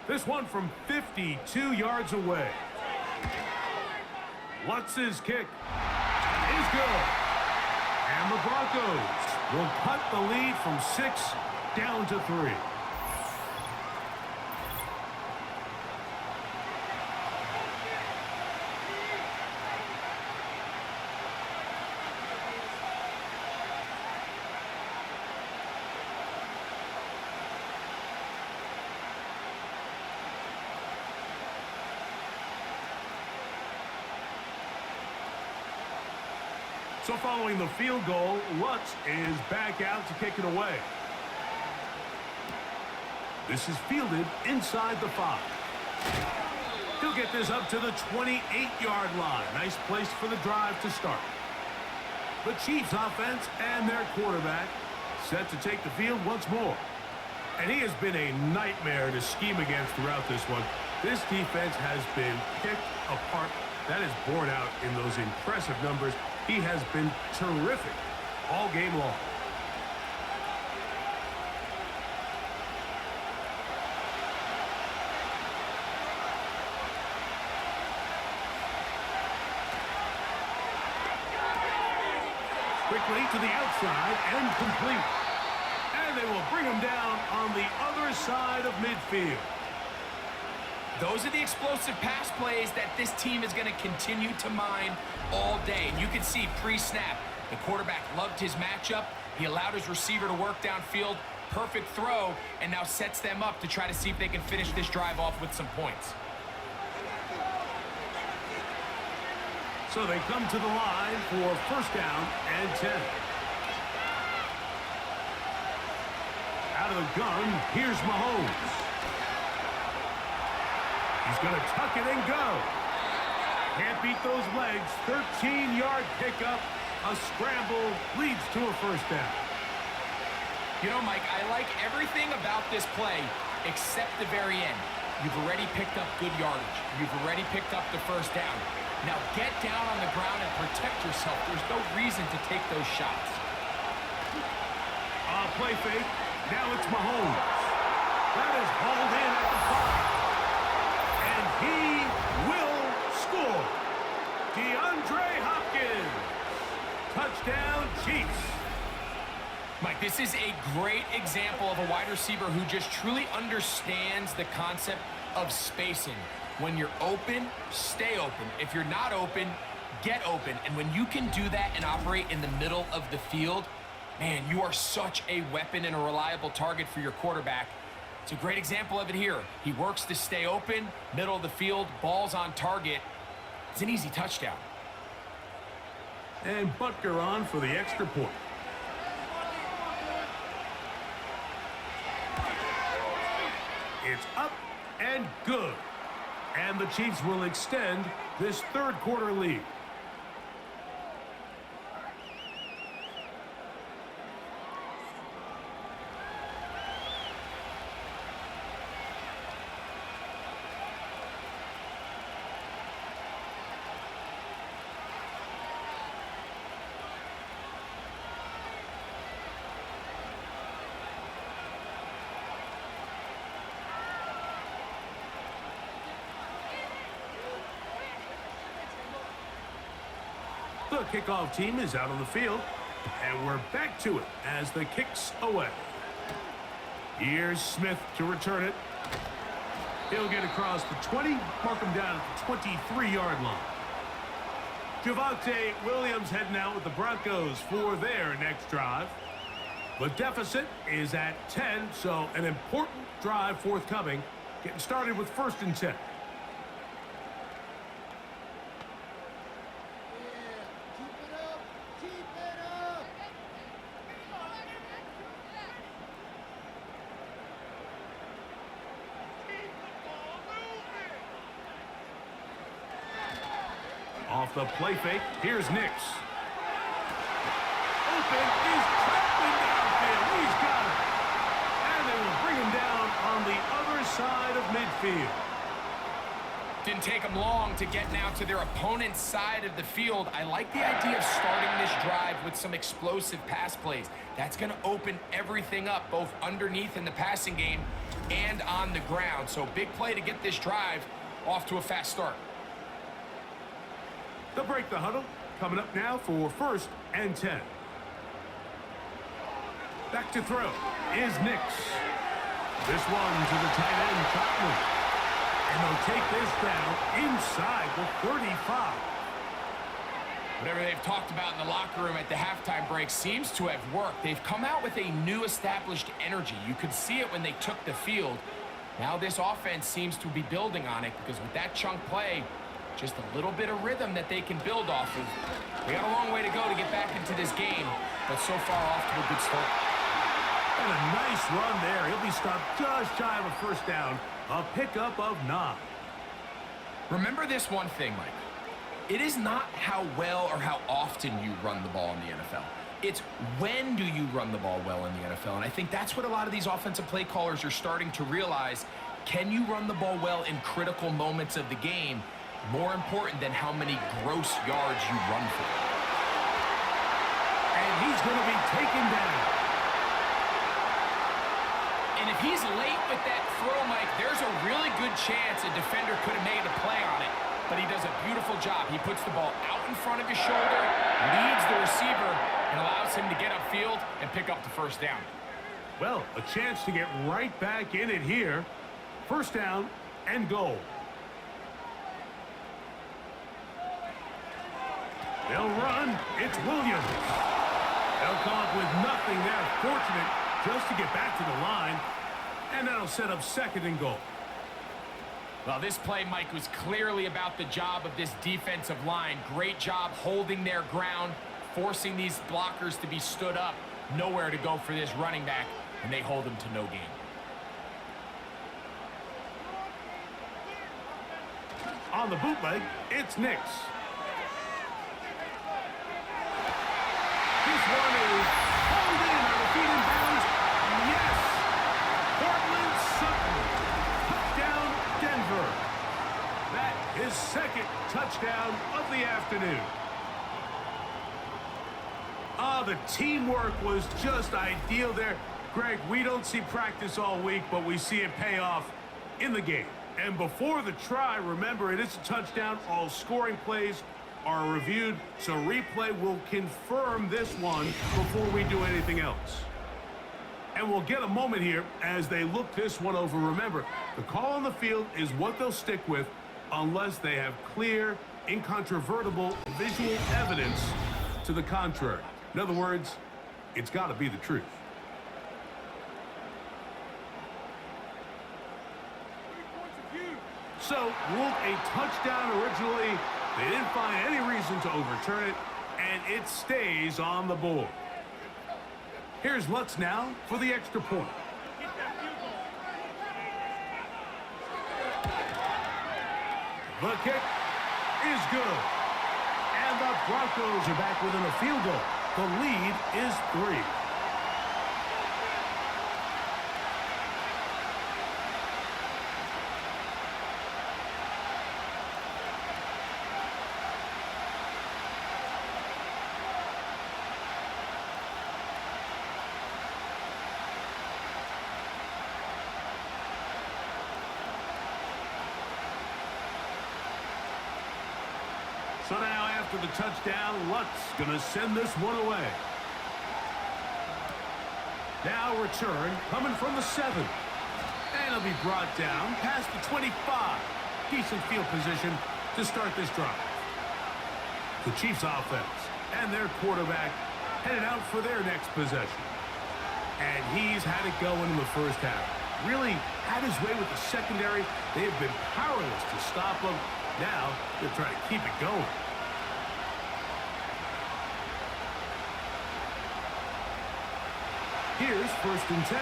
This one from 52 yards away. Lutz's kick is good. And the Broncos will cut the lead from 6 down to 3. So following the field goal, Lutz is back out to kick it away. This is fielded inside the 5. He'll get this up to the 28-yard line. Nice place for the drive to start. The Chiefs offense and their quarterback set to take the field once more. And he has been a nightmare to scheme against throughout this one. This defense has been picked apart. That is borne out in those impressive numbers. He has been terrific all game long. Quickly to the outside and complete. And they will bring him down on the other side of midfield. Those are the explosive pass plays that this team is going to continue to mine all day. And you can see pre-snap, the quarterback loved his matchup. He allowed his receiver to work downfield. Perfect throw, and now sets them up to try to see if they can finish this drive off with some points. So they come to the line for 1st down and 10. Out of the gun, here's Mahomes. He's going to tuck it and go. Can't beat those legs. 13-yard pickup. A scramble leads to a 1st down. You know, Mike, I like everything about this play except the very end. You've already picked up good yardage. You've already picked up the 1st down. Now get down on the ground and protect yourself. There's no reason to take those shots. Play fake. Now it's Mahomes. That is hauled in at the 5. And he will score. DeAndre Hopkins. Touchdown, Chiefs. Mike, this is a great example of a wide receiver who just truly understands the concept of spacing. When you're open, stay open. If you're not open, get open. And when you can do that and operate in the middle of the field, man, you are such a weapon and a reliable target for your quarterback. It's a great example of it here. He works to stay open, middle of the field, ball's on target. It's an easy touchdown. And Butker on for the extra point. It's up and good. And the Chiefs will extend this 3rd quarter lead. The kickoff team is out on the field, and we're back to it as the kick's away. Here's Smith to return it. He'll get across the 20, mark him down at the 23-yard line. Javonte Williams heading out with the Broncos for their next drive. The deficit is at 10, so an important drive forthcoming. Getting started with 1st and 10. Off the play fake, here's Nix. Open is traveling downfield. He's got it. And they will bring him down on the other side of midfield. Didn't take them long to get now to their opponent's side of the field. I like the idea of starting this drive with some explosive pass plays. That's going to open everything up, both underneath in the passing game and on the ground. So big play to get this drive off to a fast start. They'll break the huddle. Coming up now for 1st and 10. Back to throw is Nix. This one to the tight end, Chapman. And they'll take this down inside the 35. Whatever they've talked about in the locker room at the halftime break seems to have worked. They've come out with a new established energy. You could see it when they took the field. Now this offense seems to be building on it because with that chunk play, just a little bit of rhythm that they can build off of. They got a long way to go to get back into this game, but so far off to a good start. And a nice run there. He'll be stopped just shy of a 1st down. A pickup of 9. Remember this one thing, Mike. It is not how well or how often you run the ball in the NFL. It's when do you run the ball well in the NFL. And I think that's what a lot of these offensive play callers are starting to realize. Can you run the ball well in critical moments of the game? More important than how many gross yards you run for. And he's going to be taken down. And if he's late with that throw, Mike, there's a really good chance a defender could have made a play on it. But he does a beautiful job. He puts the ball out in front of his shoulder, leads the receiver, and allows him to get upfield and pick up the 1st down. Well, a chance to get right back in it here. 1st down and goal. They'll run. It's Williams. They'll come up with nothing there. Fortunate just to get back to the line. And that'll set up 2nd and goal. Well, this play, Mike, was clearly about the job of this defensive line. Great job holding their ground, forcing these blockers to be stood up. Nowhere to go for this running back, and they hold him to no gain. On the bootleg, it's Nix. This one is pulled in on the feet in bounds. Yes! Portland Sutton. Touchdown, Denver. That is 2nd touchdown of the afternoon. The teamwork was just ideal there. Greg, we don't see practice all week, but we see it pay off in the game. And before the try, remember, it is a touchdown. All scoring plays are reviewed, so replay will confirm this one before we do anything else. And we'll get a moment here as they look this one over. Remember, the call on the field is what they'll stick with unless they have clear, incontrovertible visual evidence to the contrary. In other words, it's got to be the truth. So, ruled a touchdown originally. They didn't find any reason to overturn it, and it stays on the board. Here's Lutz now for the extra point. The kick is good. And the Broncos are back within a field goal. The lead is 3. So now after the touchdown, Lutz going to send this one away. Now return coming from the 7. And it'll be brought down past the 25. Decent field position to start this drive. The Chiefs offense and their quarterback headed out for their next possession. And he's had it going in the first half. Really had his way with the secondary. They have been powerless to stop him. Now they're trying to keep it going. Here's 1st and 10.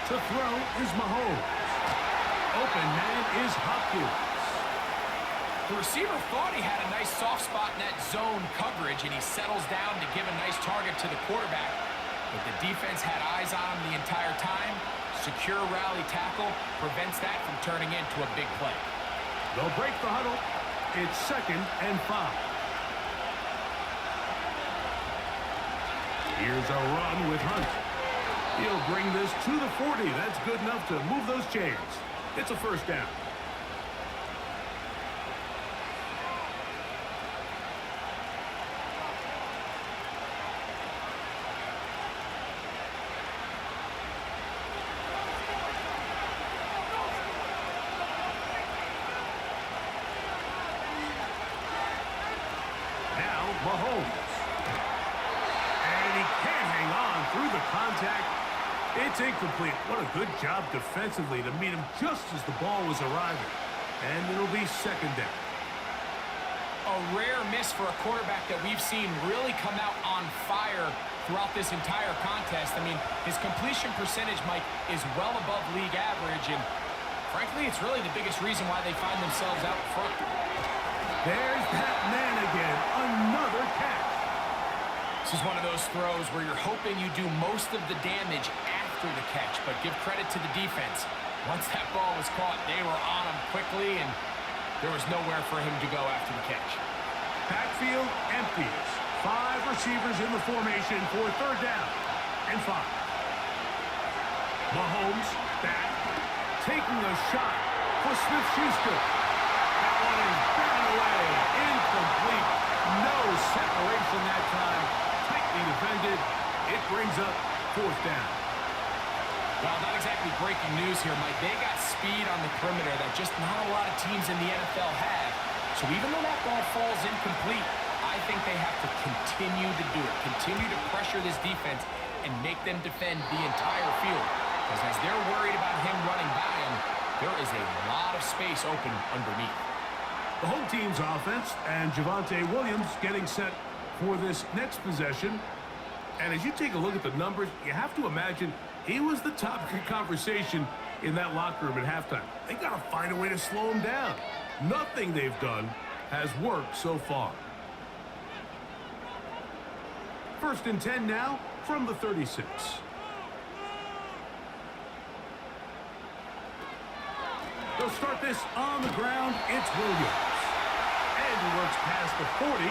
To throw is Mahomes. open man is Hopkins. The receiver thought he had a nice soft spot in that zone coverage, and he settles down to give a nice target to the quarterback. But the defense had eyes on him the entire time. Secure rally tackle prevents that from turning into a big play. They'll break the huddle. It's 2nd and 5. Here's a run with Hunt. He'll bring this to the 40. That's good enough to move those chains. It's a first down. Mahomes. And he can't hang on through the contact. It's incomplete. What a good job defensively to meet him just as the ball was arriving. And it'll be 2nd down. A rare miss for a quarterback that we've seen really come out on fire throughout this entire contest. I mean, his completion percentage, Mike, is well above league average. And frankly, it's really the biggest reason why they find themselves out front. There's that man again. Another catch. This is one of those throws where you're hoping you do most of the damage after the catch, but give credit to the defense. Once that ball was caught, they were on him quickly, and there was nowhere for him to go after the catch. Backfield empties. 5 receivers in the formation for 3rd down and 5. Mahomes back, taking a shot for Smith-Schuster. That one is batted away. Incomplete. No separation that time. Tightly defended. It brings up 4th down. Well, not exactly breaking news here, Mike. They got speed on the perimeter that just not a lot of teams in the NFL have. So even though that ball falls incomplete, I think they have to continue to do it. Continue to pressure this defense and make them defend the entire field. Because as they're worried about him running by him, there is a lot of space open underneath. The home team's offense and Javonte Williams getting set for this next possession. And as you take a look at the numbers, you have to imagine he was the topic of conversation in that locker room at halftime. They got to find a way to slow him down. Nothing they've done has worked so far. 1st and 10 now from the 36. They'll start this on the ground. It's Williams. And he works past the 40,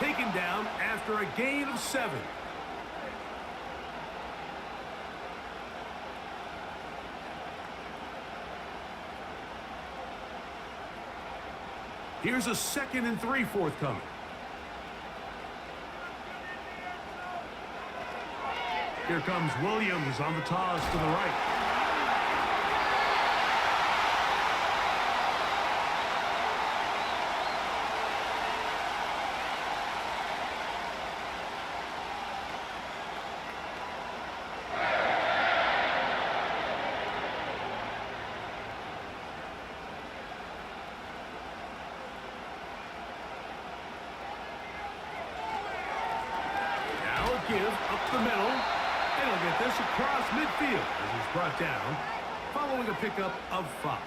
taken down after a gain of 7. Here's a 2nd and 3 forthcoming. Here comes Williams on the toss to the right. Give up the middle, and he'll get this across midfield as he's brought down following a pickup of 5.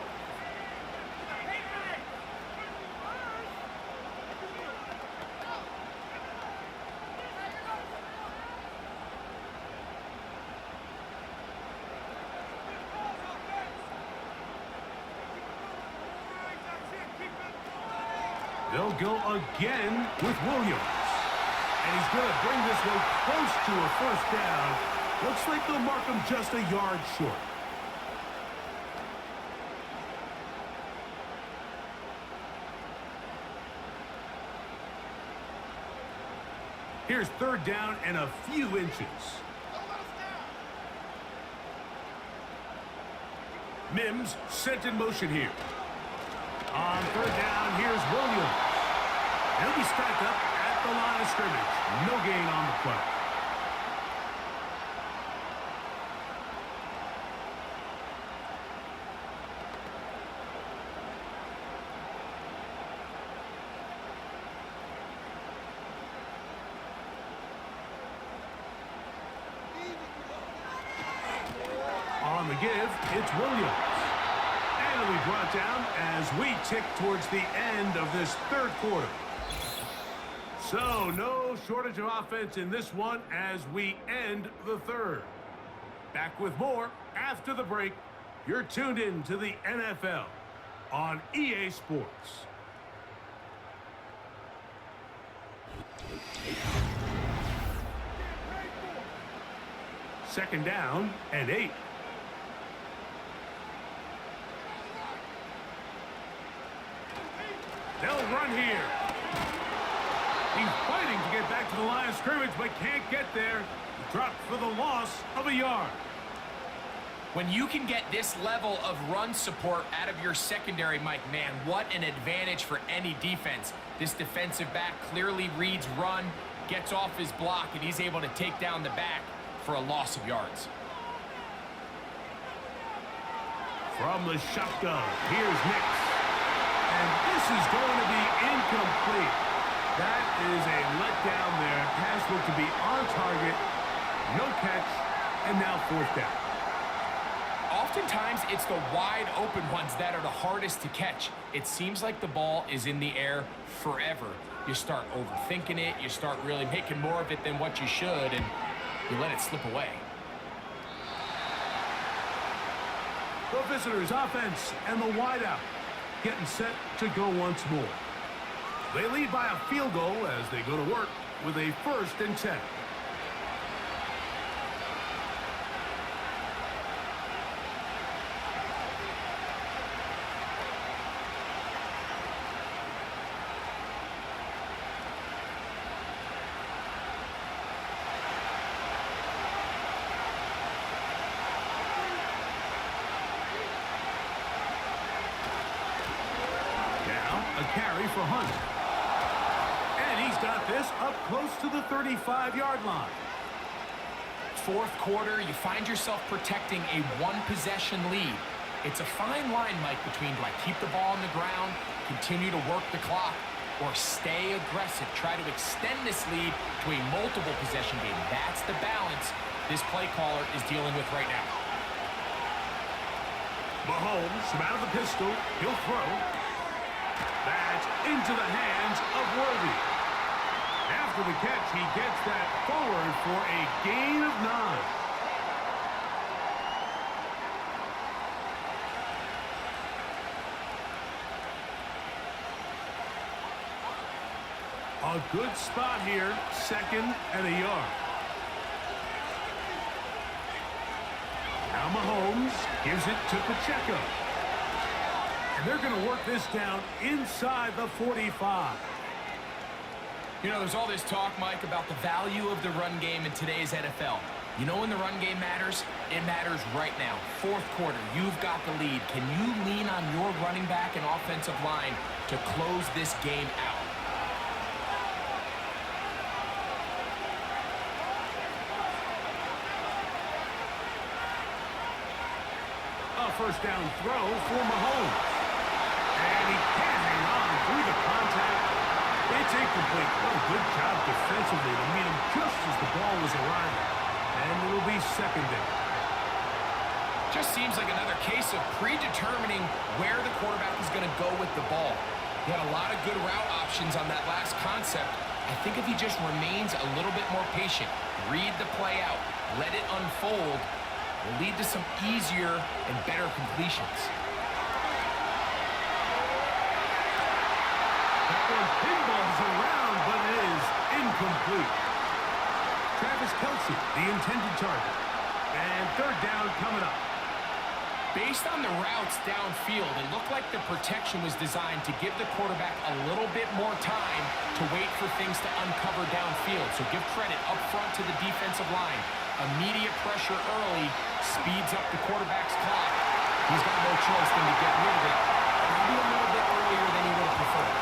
They'll go again with Williams. And he's going to bring this one close to a 1st down. Looks like they'll mark him just a yard short. Here's 3rd down and a few inches. Mims sent in motion here. On 3rd down, here's Williams. He'll be stacked up at the line of scrimmage. No gain on the play. On the give, it's Williams. And finally brought down as we tick towards the end of this third quarter. So, no shortage of offense in this one as we end the third. Back with more after the break. You're tuned in to the NFL on EA Sports. Second down and 8. They'll run here. He's fighting to get back to the line of scrimmage, but can't get there. Dropped for the loss of a yard. When you can get this level of run support out of your secondary, Mike, man, what an advantage for any defense. This defensive back clearly reads run, gets off his block, and he's able to take down the back for a loss of yards. From the shotgun, here's Nix. And this is going to be incomplete. That is a letdown there. Pass looked to be on target. No catch, and now fourth down. Oftentimes, it's the wide open ones that are the hardest to catch. It seems like the ball is in the air forever. You start overthinking it. You start really making more of it than what you should, and you let it slip away. The visitors' offense and the wideout getting set to go once more. They lead by a field goal as they go to work with a 1st and 10. A carry for Hunt. And he's got this up close to the 35-yard line. Fourth quarter, you find yourself protecting a one-possession lead. It's a fine line, Mike, between like keep the ball on the ground, continue to work the clock, or stay aggressive, try to extend this lead to a multiple possession game. That's the balance this play caller is dealing with right now. Mahomes from out of the pistol. He'll throw. That's into the hands of Worthy. After the catch, he gets that forward for a gain of 9. A good spot here, 2nd and a yard. Now Mahomes gives it to Pacheco. And they're going to work this down inside the 45. You know, there's all this talk, Mike, about the value of the run game in today's NFL. You know when the run game matters? It matters right now. Fourth quarter, you've got the lead. Can you lean on your running back and offensive line to close this game out? A first down throw for Mahomes. And he can't hang on through the contact. It's incomplete. What a good job defensively to meet him just as the ball was arriving. And it'll be 2nd down. Just seems like another case of predetermining where the quarterback is going to go with the ball. He had a lot of good route options on that last concept. I think if he just remains a little bit more patient, read the play out, let it unfold, will lead to some easier and better completions. That one pinballs around, but it is incomplete. Travis Kelce, the intended target. And 3rd down coming up. Based on the routes downfield, it looked like the protection was designed to give the quarterback a little bit more time to wait for things to uncover downfield. So give credit up front to the defensive line. Immediate pressure early speeds up the quarterback's clock. He's got no choice than to get rid of it, maybe a little bit earlier than he would have preferred.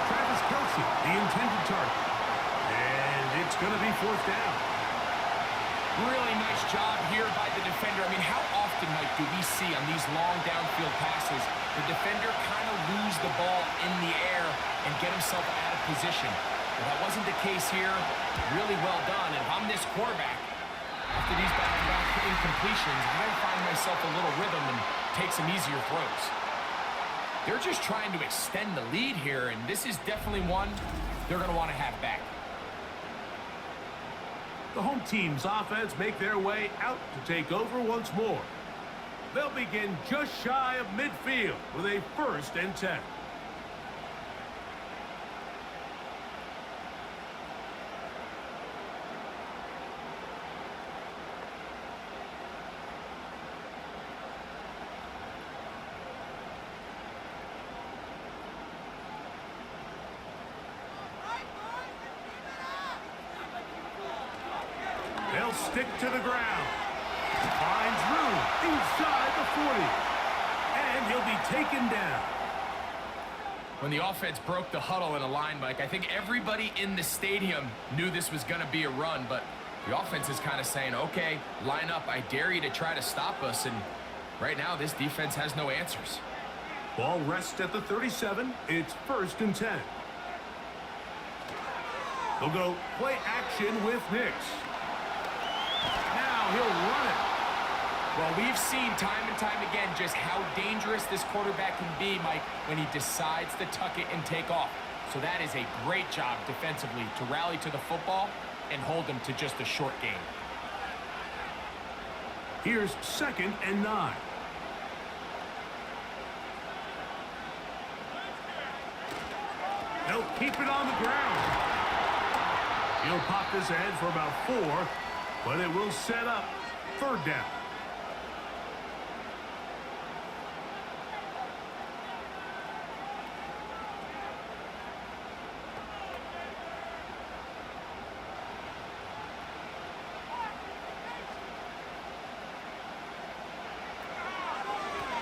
Travis Kelce, the intended target. And it's going to be 4th down. Really nice job here by the defender. I mean, how often, Mike, do we see on these long downfield passes the defender kind of lose the ball in the air and get himself out of position? Well, that wasn't the case here. Really well done. And if I'm this quarterback, After these back-to-back incompletions, I find myself a little rhythm and take some easier throws. They're just trying to extend the lead here, and this is definitely one they're going to want to have back. The home team's offense make their way out to take over once more. They'll begin just shy of midfield with a 1st and 10. They'll stick to the ground. Finds room inside the 40. And he'll be taken down. When the offense broke the huddle in a line, Mike, I think everybody in the stadium knew this was going to be a run, but the offense is kind of saying, okay, line up. I dare you to try to stop us. And right now, this defense has no answers. Ball rests at the 37. It's 1st and 10. They'll go play action with Nix. Now he'll run it. Well, we've seen time and time again just how dangerous this quarterback can be, Mike, when he decides to tuck it and take off. So that is a great job defensively to rally to the football and hold them to just a short game. Here's 2nd and 9. They'll keep it on the ground. He'll pop this ahead for about 4, but it will set up 3rd down.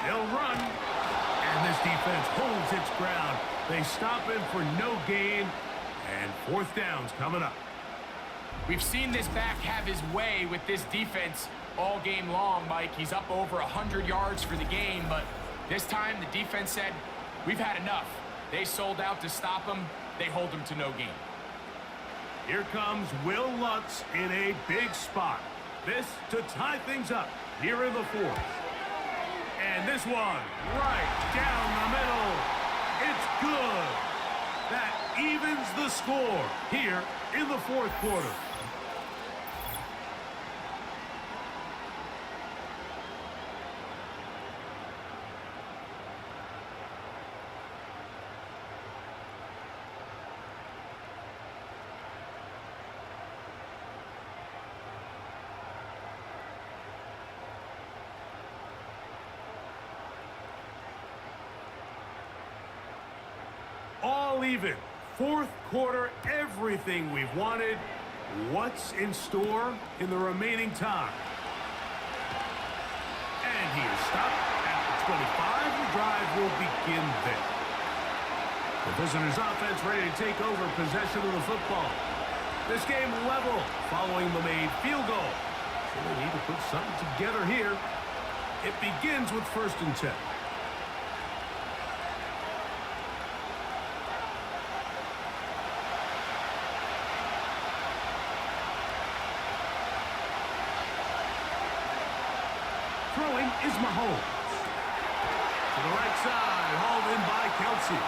They'll run, and this defense holds its ground. They stop him for no gain, and 4th down's coming up. We've seen this back have his way with this defense all game long, Mike. He's up over 100 yards for the game, but this time the defense said, we've had enough. They sold out to stop him. They hold him to no gain. Here comes Will Lutz in a big spot. This to tie things up here in the 4th. And this one right down the middle. It's good. That evens the score here in the 4th quarter. All even. 4th quarter, everything we've wanted. What's in store in the remaining time? And he is stopped at the 25. The drive will begin there. The visitors' offense ready to take over possession of the football. This game level following the made field goal. So they need to put something together here. It begins with 1st and 10. Throwing is Mahomes. To the right side, hauled in by Kelsey.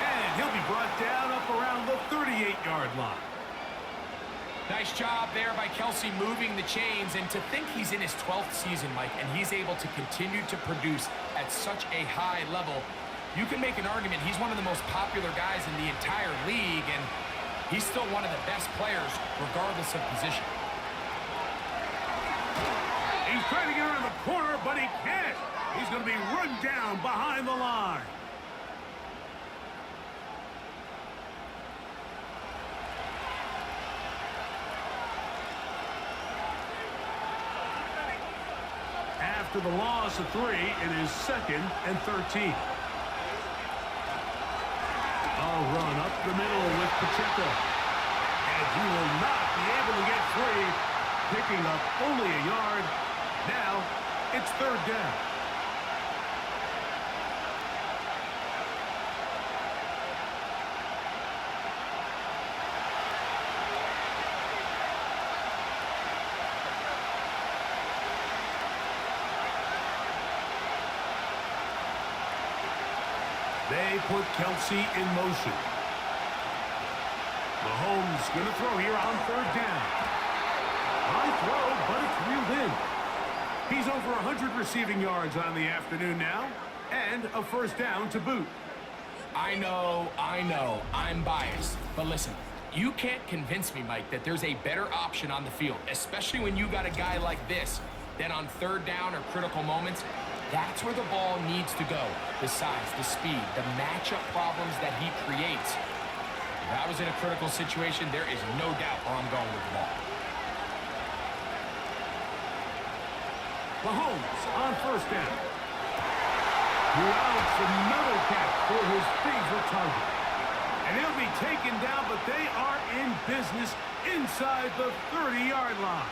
And he'll be brought down up around the 38-yard line. Nice job there by Kelsey moving the chains, and to think he's in his 12th season, Mike, and he's able to continue to produce at such a high level. You can make an argument he's one of the most popular guys in the entire league, and he's still one of the best players regardless of position. He's trying to get around the corner, but he can't. He's going to be run down behind the line. After the loss of 3, it is 2nd and 13. A run up the middle with Pacheco. And he will not be able to get free, picking up only a yard. Now, it's 3rd down. They put Kelsey in motion. Mahomes going to throw here on third down. High throw, but it's reeled in. He's over 100 receiving yards on the afternoon now, and a first down to boot. I know, I'm biased. But listen, you can't convince me, Mike, that there's a better option on the field, especially when you got a guy like this. Then on third down or critical moments, that's where the ball needs to go. The size, the speed, the matchup problems that he creates. If I was in a critical situation, there is no doubt where I'm going with the ball. Mahomes on first down. Routes another catch for his favorite target. And he'll be taken down, but they are in business inside the 30-yard line.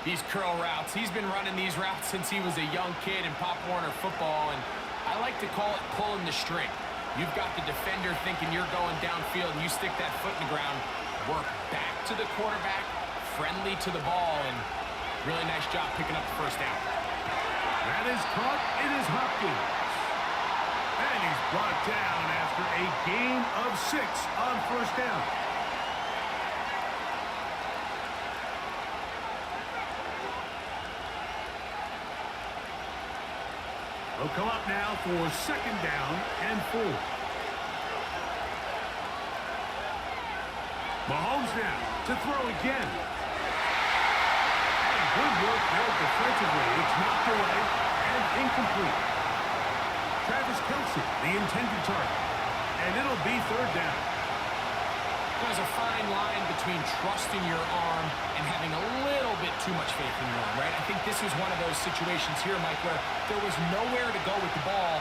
These curl routes, he's been running these routes since he was a young kid in Pop Warner football, and I like to call it pulling the string. You've got the defender thinking you're going downfield, and you stick that foot in the ground, work back to the quarterback, friendly to the ball, and really nice job picking up the first down. That is caught. It is Hopkins. And he's brought down after a gain of 6 on first down. They'll come up now for second down and 4. Mahomes now to throw again. And good work there defensively. It's knocked away and incomplete. Travis Kelsey, the intended target. And it'll be third down. There's a fine line between trusting your arm and having a little bit too much faith in your arm, right? I think this was one of those situations here, Mike, where there was nowhere to go with the ball.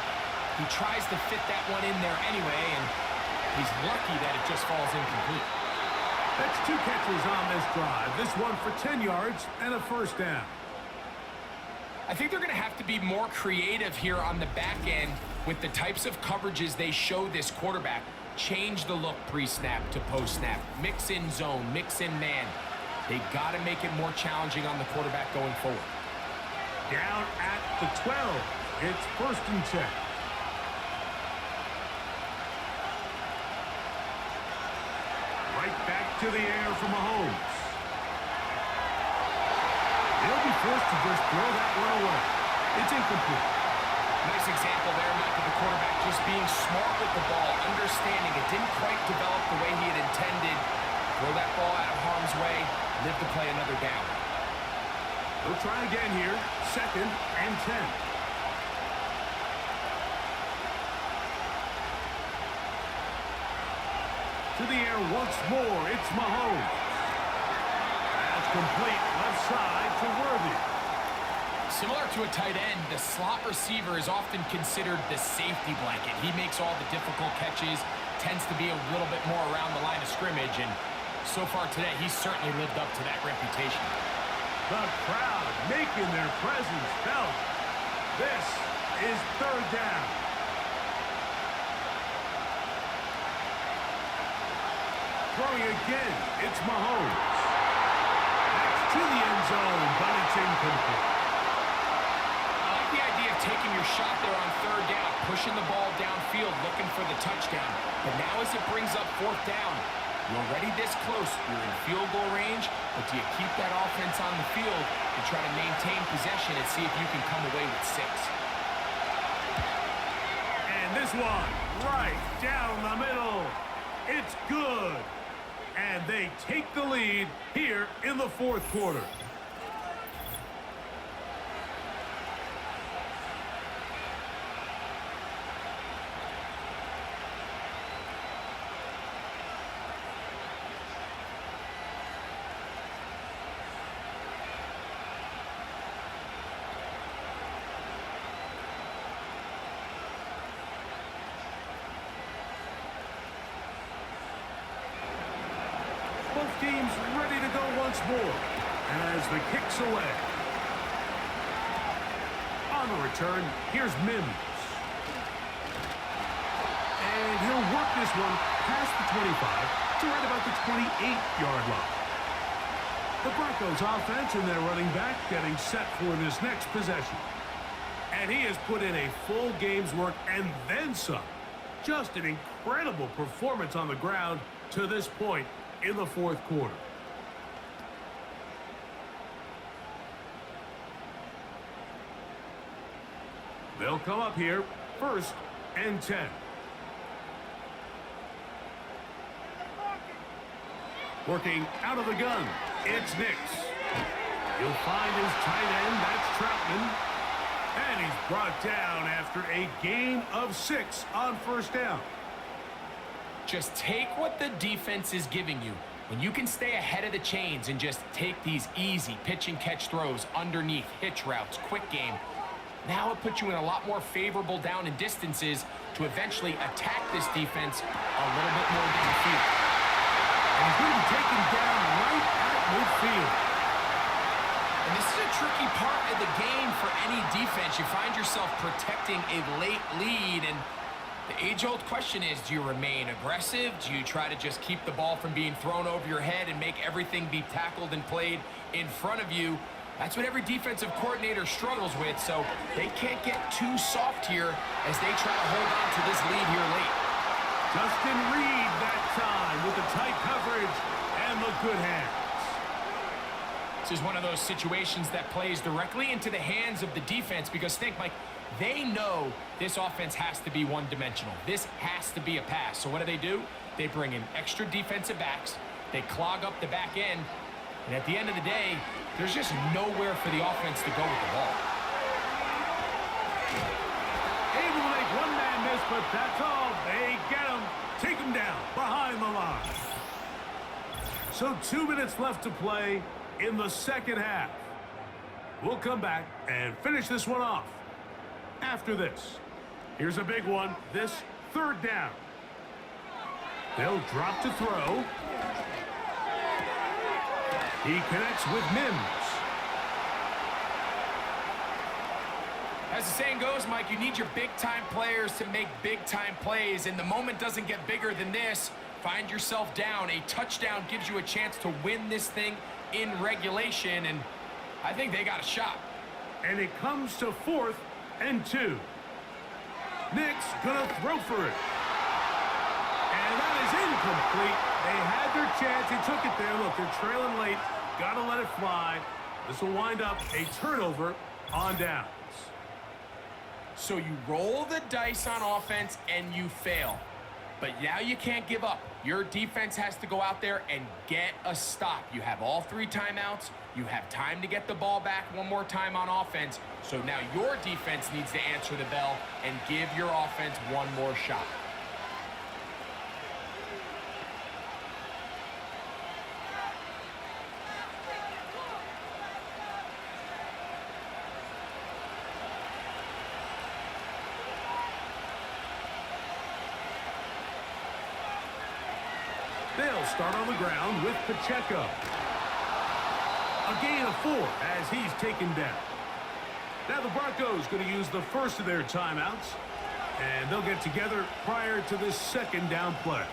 He tries to fit that one in there anyway, and he's lucky that it just falls incomplete. That's 2 catches on this drive. This one for 10 yards and a first down. I think they're going to have to be more creative here on the back end with the types of coverages they show this quarterback. Change the look pre-snap to post-snap. Mix in zone, mix in man. They got to make it more challenging on the quarterback going forward. Down at the 12. It's first and 10. Right back to the air for Mahomes. They'll be forced to just throw that one away. It's incomplete. Nice example there, Mike, of the quarterback just being smart with the ball, understanding it didn't quite develop the way he had intended. Throw that ball out of harm's way, live to play another down. They'll try again here, second and 10. To the air once more, it's Mahomes. That's complete, left side to Worthy. Similar to a tight end, the slot receiver is often considered the safety blanket. He makes all the difficult catches, tends to be a little bit more around the line of scrimmage, and so far today, he's certainly lived up to that reputation. The crowd making their presence felt. This is third down. Throwing again, it's Mahomes. That's to the end zone, but it's incomplete. I like the idea of taking your shot there on third down, pushing the ball downfield, looking for the touchdown. But now as it brings up fourth down, you're already this close. You're in field goal range, but do you keep that offense on the field and try to maintain possession and see if you can come away with 6? And this one, right down the middle. It's good. And they take the lead here in the fourth quarter. Both teams ready to go once more as the kick's away. On the return, here's Mims. And he'll work this one past the 25 to right about the 28-yard line. The Broncos offense and their running back getting set for this next possession. And he has put in a full game's work and then some. Just an incredible performance on the ground to this point in the fourth quarter. They'll come up here, 1st and 10. Working out of the gun, it's Nix. He'll find his tight end, that's Troutman. And he's brought down after a gain of 6 on 1st down. Just take what the defense is giving you. When you can stay ahead of the chains and just take these easy pitch and catch throws underneath, hitch routes, quick game, now it puts you in a lot more favorable down and distances to eventually attack this defense a little bit more downfield. And he's going to be taken down right at midfield. And this is a tricky part of the game for any defense. You find yourself protecting a late lead, and the age-old question is, do you remain aggressive? Do you try to just keep the ball from being thrown over your head and make everything be tackled and played in front of you? That's what every defensive coordinator struggles with, so they can't get too soft here as they try to hold on to this lead here late. Justin Reed that time with the tight coverage and the good hands. This is one of those situations that plays directly into the hands of the defense because think, Mike, they know this offense has to be one-dimensional. This has to be a pass. So what do? They bring in extra defensive backs. They clog up the back end. And at the end of the day, there's just nowhere for the offense to go with the ball. Able to make one man miss, but that's all. They get him. Take him down behind the line. So 2 minutes left to play in the second half. We'll come back and finish this one off after this. Here's a big one. This 3rd down. They'll drop to throw. He connects with Mims. As the saying goes, Mike, you need your big-time players to make big-time plays, and the moment doesn't get bigger than this. Find yourself down. A touchdown gives you a chance to win this thing in regulation, and I think they got a shot. And it comes to 4th and 2. Nix gonna throw for it. And that is incomplete. They had their chance. He took it there. Look, they're trailing late. Gotta let it fly. This will wind up a turnover on downs. So you roll the dice on offense and you fail. But now you can't give up. Your defense has to go out there and get a stop. You have all 3 timeouts. You have time to get the ball back one more time on offense. So now your defense needs to answer the bell and give your offense one more shot. They'll start on the ground with Pacheco. A gain of 4 as he's taken down. Now the Broncos going to use the first of their timeouts, and they'll get together prior to this 2nd down play.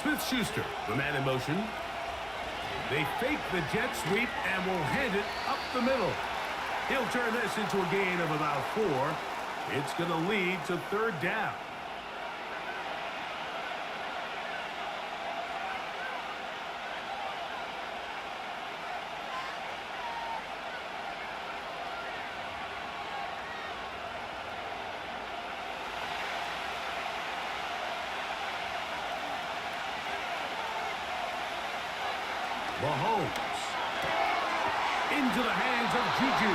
Smith-Schuster, the man in motion. They fake the jet sweep and will hand it up the middle. He'll turn this into a gain of about 4. It's going to lead to 3rd down. Mahomes into the hands of Juju.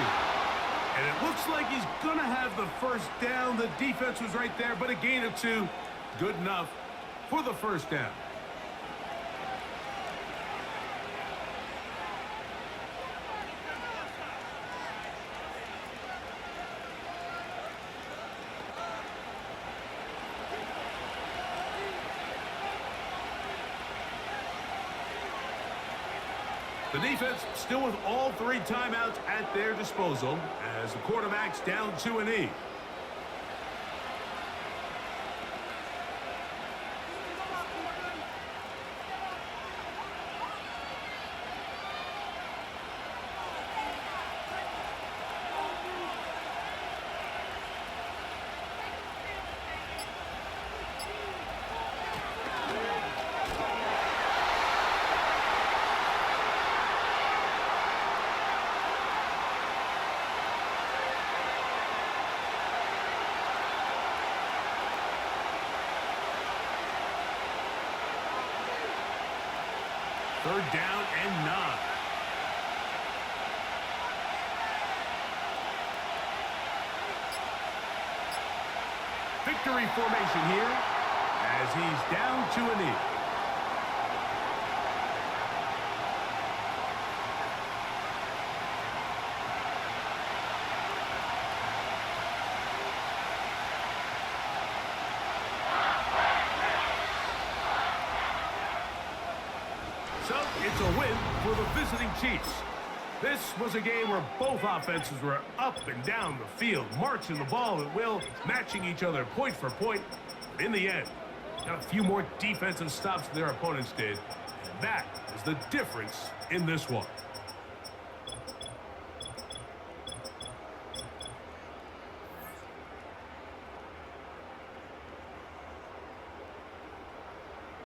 And it looks like he's going to have the 1st down. The defense was right there, but a gain of 2. Good enough for the 1st down. The defense still with all 3 timeouts at their disposal as the quarterback's down to a knee. Third down and 9. Victory formation here as he's down to a knee. So it's a win for the visiting Chiefs. This was a game where both offenses were up and down the field, marching the ball at will, matching each other point for point. In the end, got a few more defensive stops than their opponents did. And that is the difference in this one.